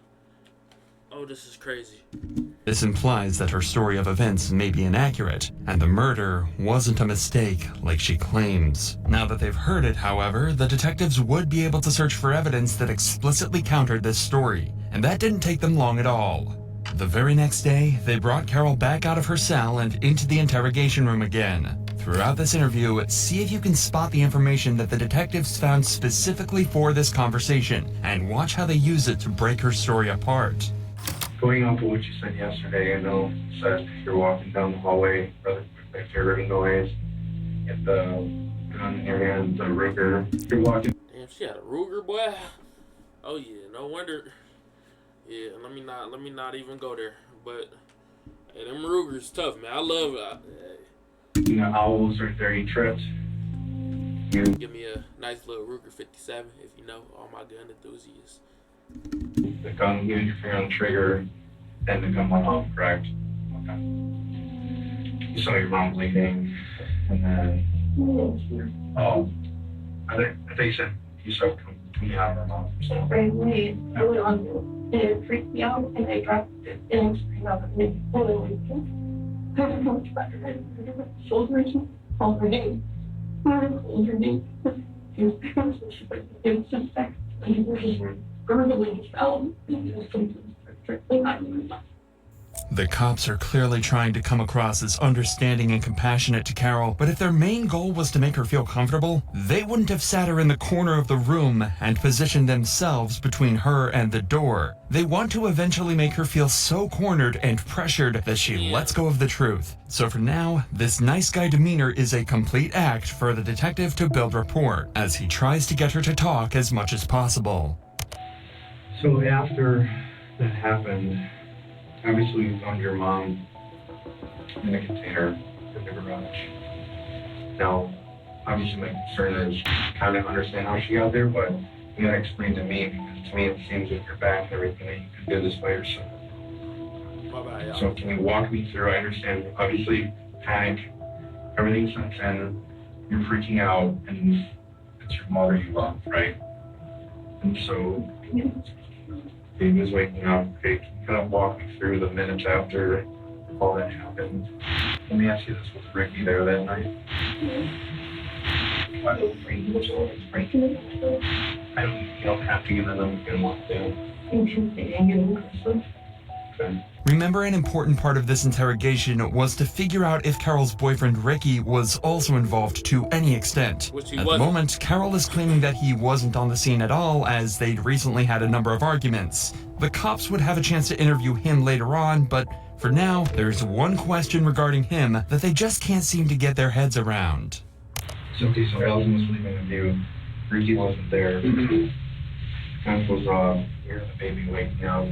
Oh, this is crazy. This implies that her story of events may be inaccurate, and the murder wasn't a mistake like she claims. Now that they've heard it, however, the detectives would be able to search for evidence that explicitly countered this story, and that didn't take them long at all. The very next day, they brought Carol back out of her cell and into the interrogation room again. Throughout this interview, see if you can spot the information that the detectives found specifically for this conversation, and watch how they use it to break her story apart. Going off of what you said yesterday, I know you said you're walking down the hallway, rather quick, you heard a noise, get the gun in your hand, the Ruger. You're walking. Damn, she had a Ruger, boy. Oh yeah, no wonder. Yeah, let me not even go there. But hey, them Rugers tough, man. I love it. You know, owls right there, you tripped. Give me a nice little Ruger 57, if you know, all my gun enthusiasts. The gun, you your finger on the trigger, and the gun went off, correct? Okay. You saw your mom bleeding, and then, I think you said you saw coming out of her mouth. Right away, I went on, and it freaked me out, and I dropped it, and I screamed out, and it pulled it away. I don't know much better. I shoulders, called her name. Called her name. It was just back. The cops are clearly trying to come across as understanding and compassionate to Carol, but if their main goal was to make her feel comfortable, they wouldn't have sat her in the corner of the room and positioned themselves between her and the door. They want to eventually make her feel so cornered and pressured that she lets go of the truth. So for now, this nice guy demeanor is a complete act for the detective to build rapport, as he tries to get her to talk as much as possible. So after that happened, obviously we found your mom in a container in the garage. Now, obviously my concern is kind of understand how she got there, but you gotta explain to me, because to me it seems with your back and everything that you could do this by yourself. So can you walk me through? I understand, obviously, panic, everything sets in, you're freaking out, and it's your mother you love, right? And so, baby was waking up. Okay, can you kind of walk me through the minutes after all that happened? Let me ask you this, was Ricky there that night? I don't, you don't have to, even though you can walk down. Okay. Remember, an important part of this interrogation was to figure out if Carol's boyfriend Ricky was also involved to any extent. At the moment, Carol is claiming that he wasn't on the scene at all, as they'd recently had a number of arguments. The cops would have a chance to interview him later on, but for now, there's one question regarding him that they just can't seem to get their heads around. So, okay, so Allison was sleeping with you. Ricky wasn't there. Kind was here, the baby waking up.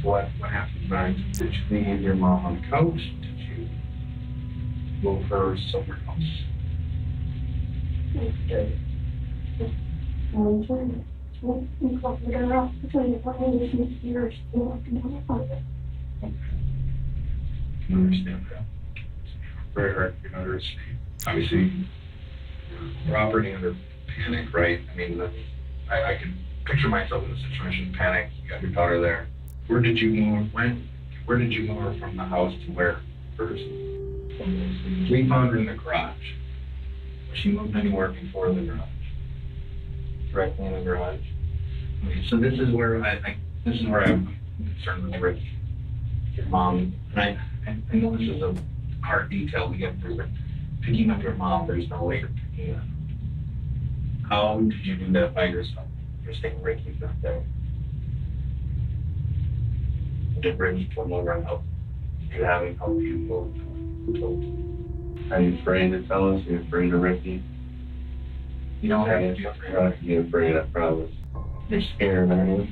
What happened next? Did you leave your mom on the couch? Did you move her somewhere else? I can understand that. Very hard to understand. Obviously, we're operating under panic, right? I mean, I can picture myself in the situation, panic, you got your daughter there. Where did you move her from the house to where first? We found her in the garage. Was she moved anywhere before the garage? Directly in the garage? Okay, so this is where I'm concerned with Ricky. Your mom, and I know this is a hard detail to get through, but picking up your mom, there's no way you're picking up. How did you do that by yourself? You're saying Ricky's not there. Did Ricky come over and help? Did you have him help you move? Are you afraid to tell us? Are you afraid of Ricky? You don't have to be afraid. You're not be afraid, I promise. You're scared, aren't you?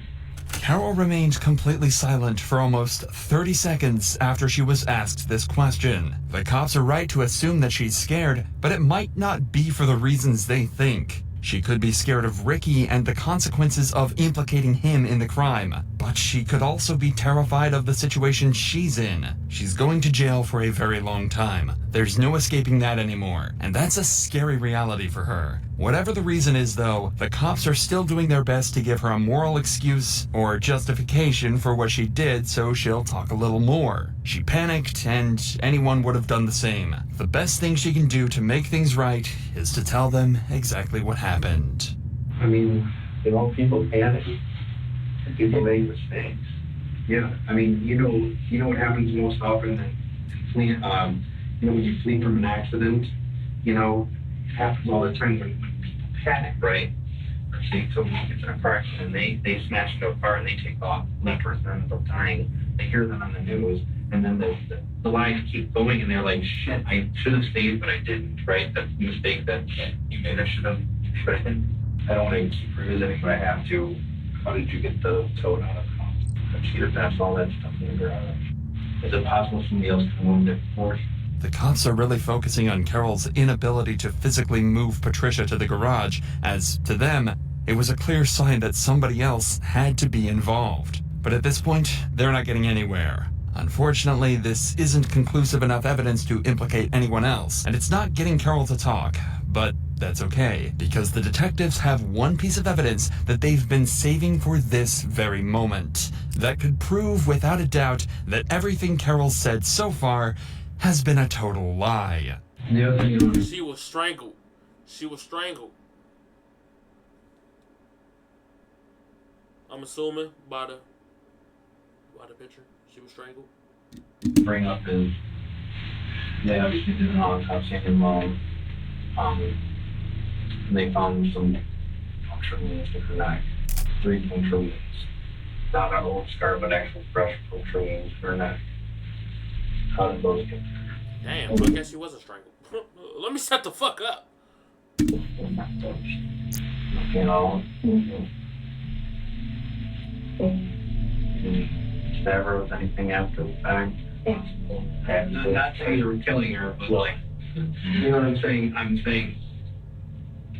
Carol remained completely silent for almost 30 seconds after she was asked this question. The cops are right to assume that she's scared, but it might not be for the reasons they think. She could be scared of Ricky and the consequences of implicating him in the crime, but she could also be terrified of the situation she's in. She's going to jail for a very long time. There's no escaping that anymore, and that's a scary reality for her. Whatever the reason is, though, the cops are still doing their best to give her a moral excuse or justification for what she did, so she'll talk a little more. She panicked, and anyone would have done the same. The best thing she can do to make things right is to tell them exactly what happened. I mean, people panic, and people make mistakes. Yeah, I mean, you know what happens most often than fleeing, when you flee from an accident, it happens all the time when people panic, right? Let's say someone gets in a car accident and they smash into a car and they take off, and that person ends up dying. They hear that on the news, and then the lives keep going, and they're like, shit, I should have stayed, but I didn't, right? That's the mistake that you made. I should have, but I didn't. I don't want to keep revisiting, but I have to. How did you get the toad out of the house? The cheater pass, all that stuff in the garage. Is it possible somebody else can move it for you? The cops are really focusing on Carol's inability to physically move Patricia to the garage, as, to them, it was a clear sign that somebody else had to be involved. But at this point, they're not getting anywhere. Unfortunately, this isn't conclusive enough evidence to implicate anyone else, and it's not getting Carol to talk, but that's okay, because the detectives have one piece of evidence that they've been saving for this very moment, that could prove without a doubt that everything Carol said so far has been a total lie. She was strangled. She was strangled. I'm assuming by the picture, she was strangled. Bring up is they obviously did an autopsy on your mom. And they found some puncture wounds in her neck, 3 puncture wounds. Not an old scar, but actual fresh puncture wounds in her neck. How did those get there? Damn, I guess she wasn't strangled. Let me shut the fuck up. You know. Never was anything after the fact. I'm not saying you were killing her, but like, you know what I'm saying? I'm saying,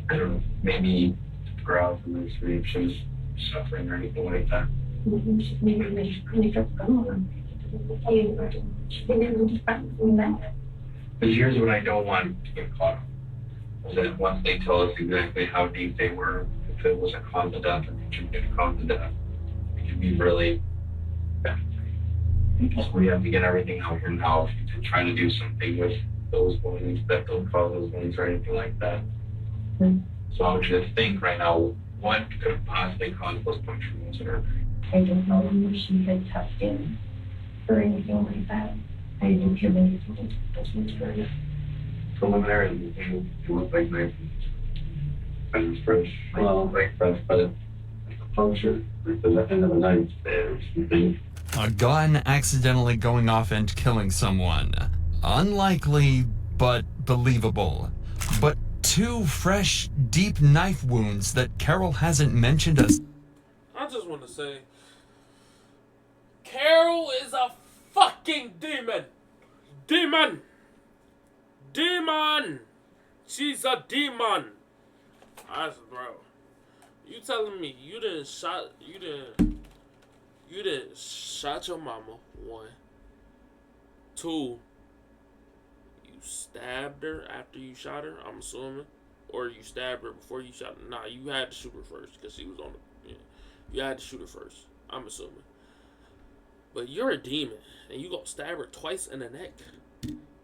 I don't know, maybe growl from the sleep, she was suffering or anything like that. Because here's what I don't want to get caught up. Is that once they tell us exactly how deep they were, if it was a cause of death or contributed to cause of death, it could be really bad. So we have to get everything out here now to try to do something with those wounds that don't cause those wounds or anything like that. So I want you to think right now, what could possibly cause those puncture wounds in her? I don't know if she had tucked in or anything like that. I didn't hear anything. Preliminary, it looked like knife. And it's fresh. Well, like fresh, but it's a puncture. Like the end of a knife there or something. A gun accidentally going off and killing someone. Unlikely, but believable. But 2 fresh, deep knife wounds that Carol hasn't mentioned us. I just want to say, Carol is a fucking demon. Demon. Demon. She's a demon. Bro, you telling me you didn't shot your mama, 1. 2, you stabbed her after you shot her, I'm assuming. Or you stabbed her before you shot her. Nah, you had to shoot her first because she was on the... Yeah, you had to shoot her first, I'm assuming. But you're a demon, and you gonna stab her twice in the neck.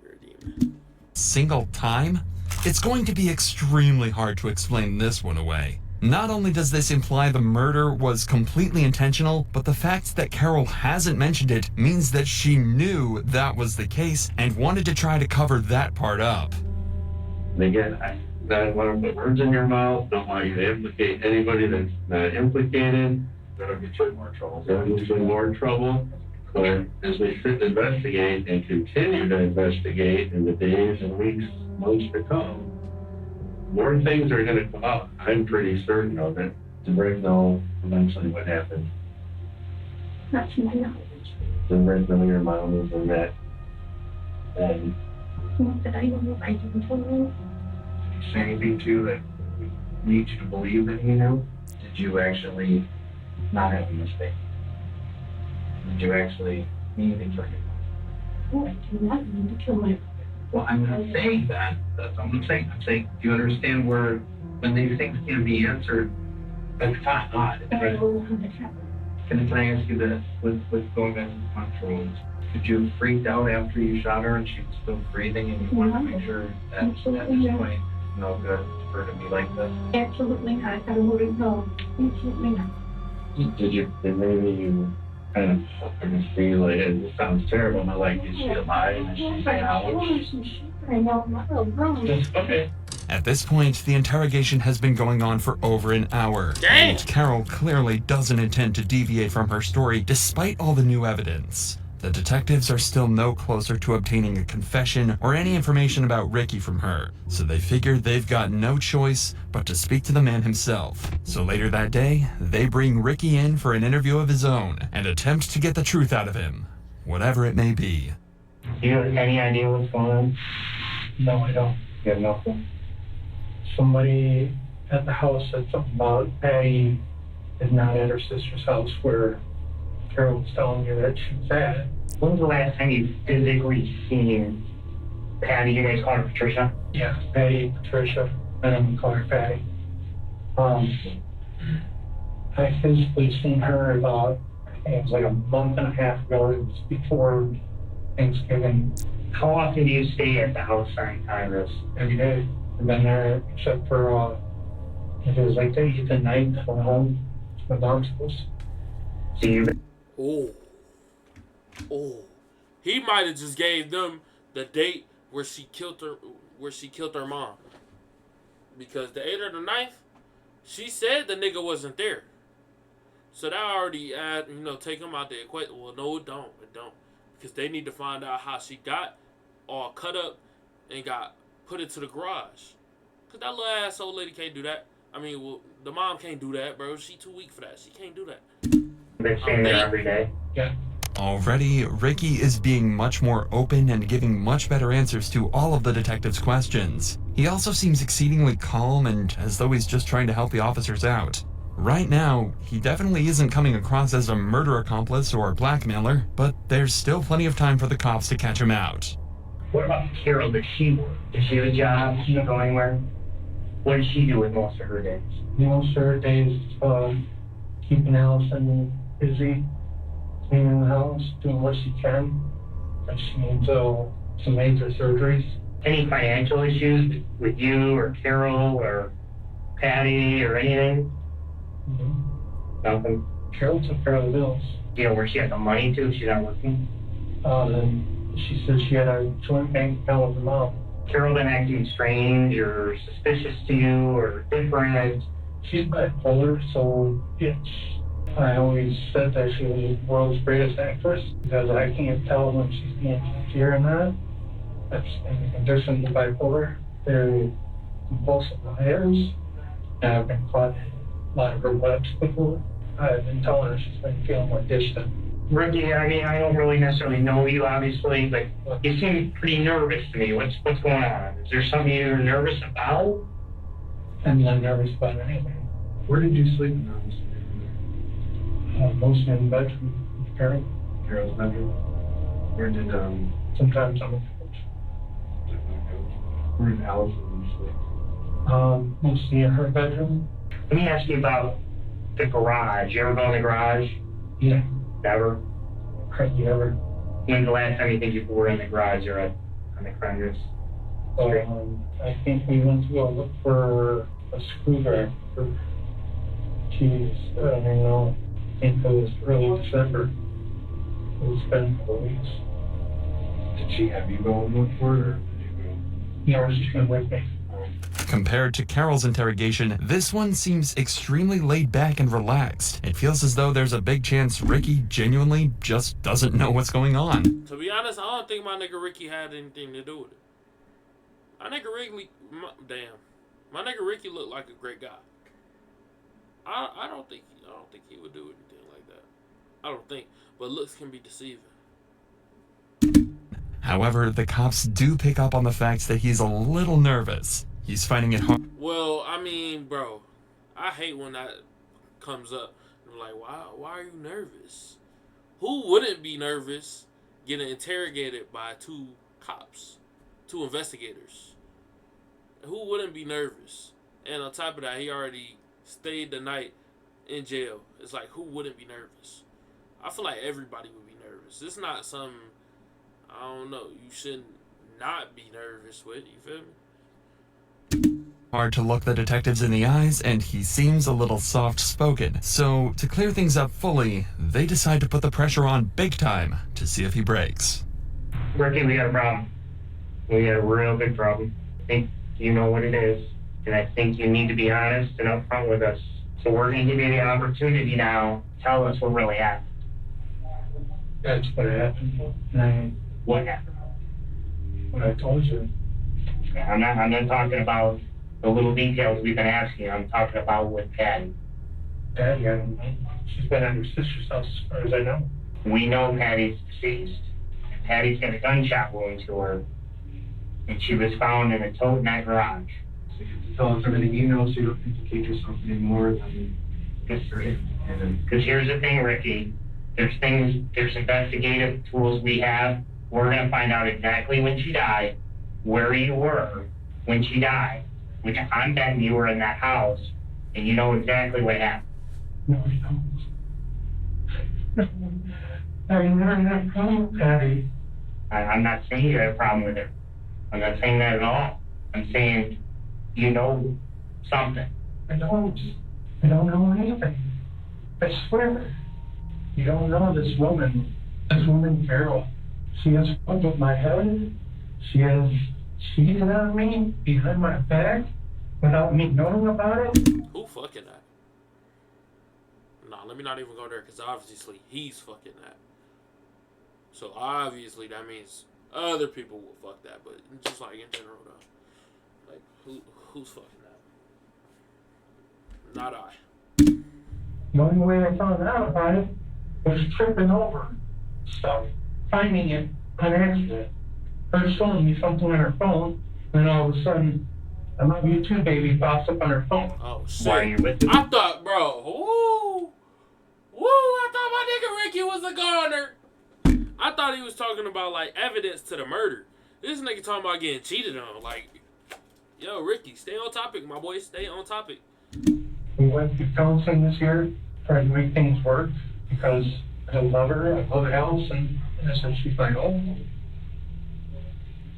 You're a demon. Single time? It's going to be extremely hard to explain this one away. Not only does this imply the murder was completely intentional, but the fact that Carol hasn't mentioned it means that she knew that was the case and wanted to try to cover that part up. And again, I don't want to put words in your mouth, don't want you to implicate anybody that's not implicated. That'll get you in more trouble. But as we sit and investigate and continue to investigate in the days and weeks, months to come, more things are going to come out. I'm pretty certain of it, to bring know eventually what happened. Not to my knowledge. To bring know your mom was in that. And Not that I know. I didn't tell you. did you say anything to that leads you to believe that he knew? Did you actually not have a mistake? Did you actually mean to kill your mom? Oh, I do not mean to kill my mother. Well, I'm not saying that. That's what I'm saying. I'm saying, do you understand where, when these things can be answered, that's kind of odd. But I don't know how that happened. Can I ask you this, with going back to the puncture wounds, did you freak out after you shot her and she was still breathing and you wanted to make sure that at this point, no good for her to be like this? Absolutely not. I wouldn't know. Absolutely not. Did maybe you kind of see, like, it sounds terrible, but like, is she alive? Is she saying how? I know. Okay. At this point, the interrogation has been going on for over an hour. Damn. And Carol clearly doesn't intend to deviate from her story despite all the new evidence. The detectives are still no closer to obtaining a confession or any information about Ricky from her, so they figure they've got no choice but to speak to the man himself. So later that day, they bring Ricky in for an interview of his own and attempt to get the truth out of him, whatever it may be. Do you have any idea what's going on? No, I don't. You have nothing? Somebody at the house said something about Patty is not at her sister's house where Carol was telling you that she was at. When was the last time you physically seen Patty? You guys call her Patricia? Yeah, Patty, Patricia, and I'm call her Patty. I physically seen her about, I think it was like a month and a half ago. It was before Thanksgiving. How often do you stay at the house during Congress? Every day. I've been there except for if it was like the night to go home. My mom's house. So you. Oh, he might have just gave them the date where she killed her mom. Because the 8th or the 9th, she said the nigga wasn't there. So that already take him out the equation. Well, no, it don't. Because they need to find out how she got all cut up and got put into the garage. Because that little ass old lady can't do that. I mean, well, the mom can't do that, bro. She too weak for that. She can't do that. They're staying there every day. Yeah. Already, Ricky is being much more open and giving much better answers to all of the detective's questions. He also seems exceedingly calm and as though he's just trying to help the officers out. Right now, he definitely isn't coming across as a murder accomplice or blackmailer, but there's still plenty of time for the cops to catch him out. What about Carol? Does she work? Does she have a job? Does she go anywhere? What does she do with most of her days? Most of her days, keeping Allison busy, cleaning the house, doing what she can. And she needs some major surgeries. Any financial issues with you or Carol or Patty or anything? Mm-hmm. Nothing. Carol took care of the bills. You know where she had the money to? She's not working. And she said she had a joint bank account with her mom. Carol been acting strange or suspicious to you or different? She's bipolar, so I always said that she was the world's greatest actress because I can't tell when she's being sincere or not. That's in addition to bipolar. They're compulsive liars, and I've been caught in a lot of her webs before. I've been telling her she's been feeling more distant. Ricky, I mean, I don't really necessarily know you, obviously, but you seem pretty nervous to me. What's going on? Is there something you're nervous about? I'm not nervous about anything. Where did you sleep in the house? Mostly in the bedroom with Carol. Carol's bedroom? Where did, sometimes on the couch. Where did Allison sleep? Mostly in her bedroom. Let me ask you about the garage. You ever go in the garage? Yeah. Never? Hardly ever. When's the last time you think you were in the garage or on the Congress? I think we went to go look for a screwdriver. Jeez, I don't know. I think it was early December. It's been 4 weeks. Did she have you go and look for it, or did you go? No, she's been with me. Compared to Carol's interrogation, this one seems extremely laid back and relaxed. It feels as though there's a big chance Ricky genuinely just doesn't know what's going on. To be honest, I don't think my nigga Ricky had anything to do with it. My nigga Ricky looked like a great guy. I don't think he would do anything like that. I don't think, but looks can be deceiving. However, the cops do pick up on the fact that he's a little nervous. He's finding it hard. Well, I mean, bro, I hate when that comes up. I'm like, why are you nervous? Who wouldn't be nervous getting interrogated by two investigators? Who wouldn't be nervous? And on top of that, he already stayed the night in jail. It's like, who wouldn't be nervous? I feel like everybody would be nervous. It's not something, I don't know, you shouldn't not be nervous with, you feel me? Hard to look the detectives in the eyes, and he seems a little soft-spoken. So, to clear things up fully, they decide to put the pressure on big time to see if he breaks. Ricky, we got a problem. We got a real big problem. I think you know what it is, and I think you need to be honest and upfront with us. So we're going to give you the opportunity now. Tell us what really happened. That's what happened. What happened? What I told you. I'm not talking about the little details we've been asking you. I'm talking about with Patty. Patty, she's been at her sister's house as far as I know. We know Patty's deceased. Patty's got a gunshot wound to her, and she was found in a tote in that garage. So you have to tell us everything you know so you don't implicate yourself anymore than history. Because here's the thing, Ricky. There's investigative tools we have. We're going to find out exactly when she died, where you were when she died, which I'm betting you were in that house, and you know exactly what happened. No, I don't. I never had a problem with Patty. I'm not saying you had a problem with her. I'm not saying that at all. I'm saying you know something. I don't know anything. I swear. You don't know this woman, Carol. She has fucked with my head. She has cheated on me behind my back without me knowing about it. Who fucking that? Nah, let me not even go there, because obviously he's fucking that. So obviously that means other people will fuck that, but just like in general though. Like, who's fucking that? Not I. The only way I found out about it was tripping over stuff, finding it on accident. Her showing me something on her phone, and all of a sudden, I love you too, baby, pops up on her phone. Oh shit! I thought, bro, I thought my nigga Ricky was a goner. I thought he was talking about like evidence to the murder. This nigga talking about getting cheated on. Like, yo, Ricky, stay on topic, my boy. Stay on topic. We went through counseling this year, trying to make things work, because I love her, I love the house, and I said, she's like, oh,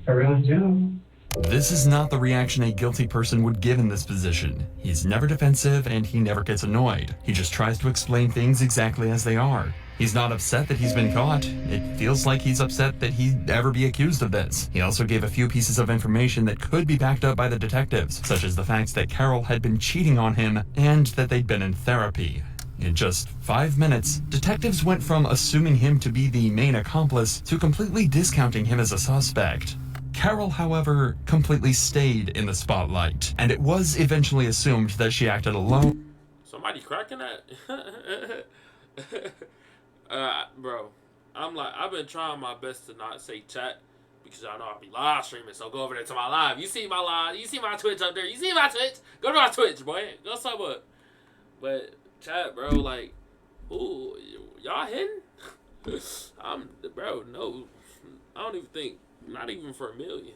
I really do. This is not the reaction a guilty person would give in this position. He's never defensive and he never gets annoyed. He just tries to explain things exactly as they are. He's not upset that he's been caught. It feels like he's upset that he'd ever be accused of this. He also gave a few pieces of information that could be backed up by the detectives, such as the fact that Carol had been cheating on him and that they'd been in therapy. In just 5 minutes, detectives went from assuming him to be the main accomplice to completely discounting him as a suspect. Carol, however, completely stayed in the spotlight, and it was eventually assumed that she acted alone. Somebody cracking that? Bro, I've been trying my best to not say chat, because I know I'll be live streaming, so go over there to my live. You see my live, you see my Twitch up there, you see my Twitch? Go to my Twitch, boy. Go sub up. But chat, bro, like, ooh, y'all hitting? Bro, no, I don't even think. Not even for $1 million.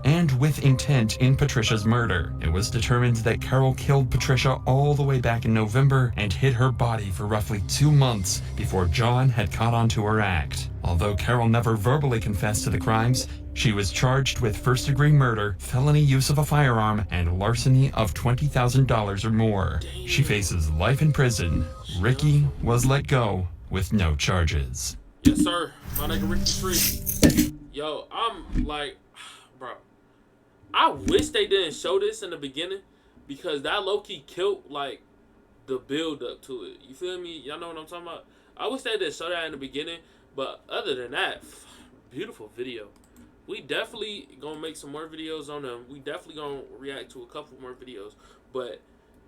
And with intent in Patricia's murder. It was determined that Carol killed Patricia all the way back in November and hid her body for roughly 2 months before John had caught on to her act. Although Carol never verbally confessed to the crimes, she was charged with first-degree murder, felony use of a firearm, and larceny of $20,000 or more. Damn. She faces life in prison. Ricky was let go with no charges. Yes, sir. My nigga Ricky free. Yo, I'm like, bro, I wish they didn't show this in the beginning, because that low-key killed, like, the build-up to it. You feel me? Y'all know what I'm talking about? I wish they didn't show that in the beginning, but other than that, beautiful video. We definitely gonna make some more videos on them. We definitely gonna react to a couple more videos, but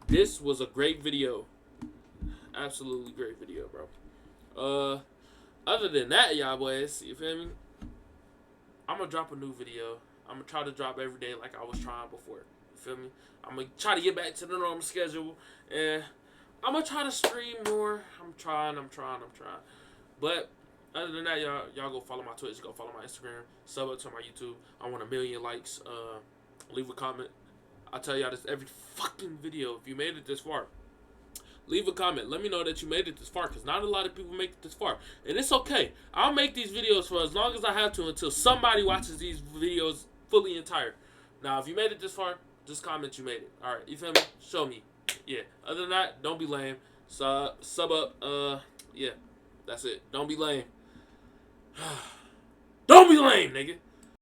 this was a great video. Absolutely great video, bro. Other than that, y'all boys, you feel me? I'm gonna drop a new video. I'm gonna try to drop every day like I was trying before. You feel me? I'm gonna try to get back to the normal schedule, and I'm gonna try to stream more. I'm trying. But other than that, y'all go follow my Twitch, go follow my Instagram, sub up to my YouTube. I want 1 million likes. Leave a comment. I tell y'all this every fucking video. If you made it this far, leave a comment. Let me know that you made it this far, because not a lot of people make it this far. And it's okay. I'll make these videos for as long as I have to until somebody watches these videos fully entire. Now, if you made it this far, just comment you made it. Alright, you feel me? Show me. Yeah. Other than that, don't be lame. Sub up. Yeah. That's it. Don't be lame. Don't be lame, nigga.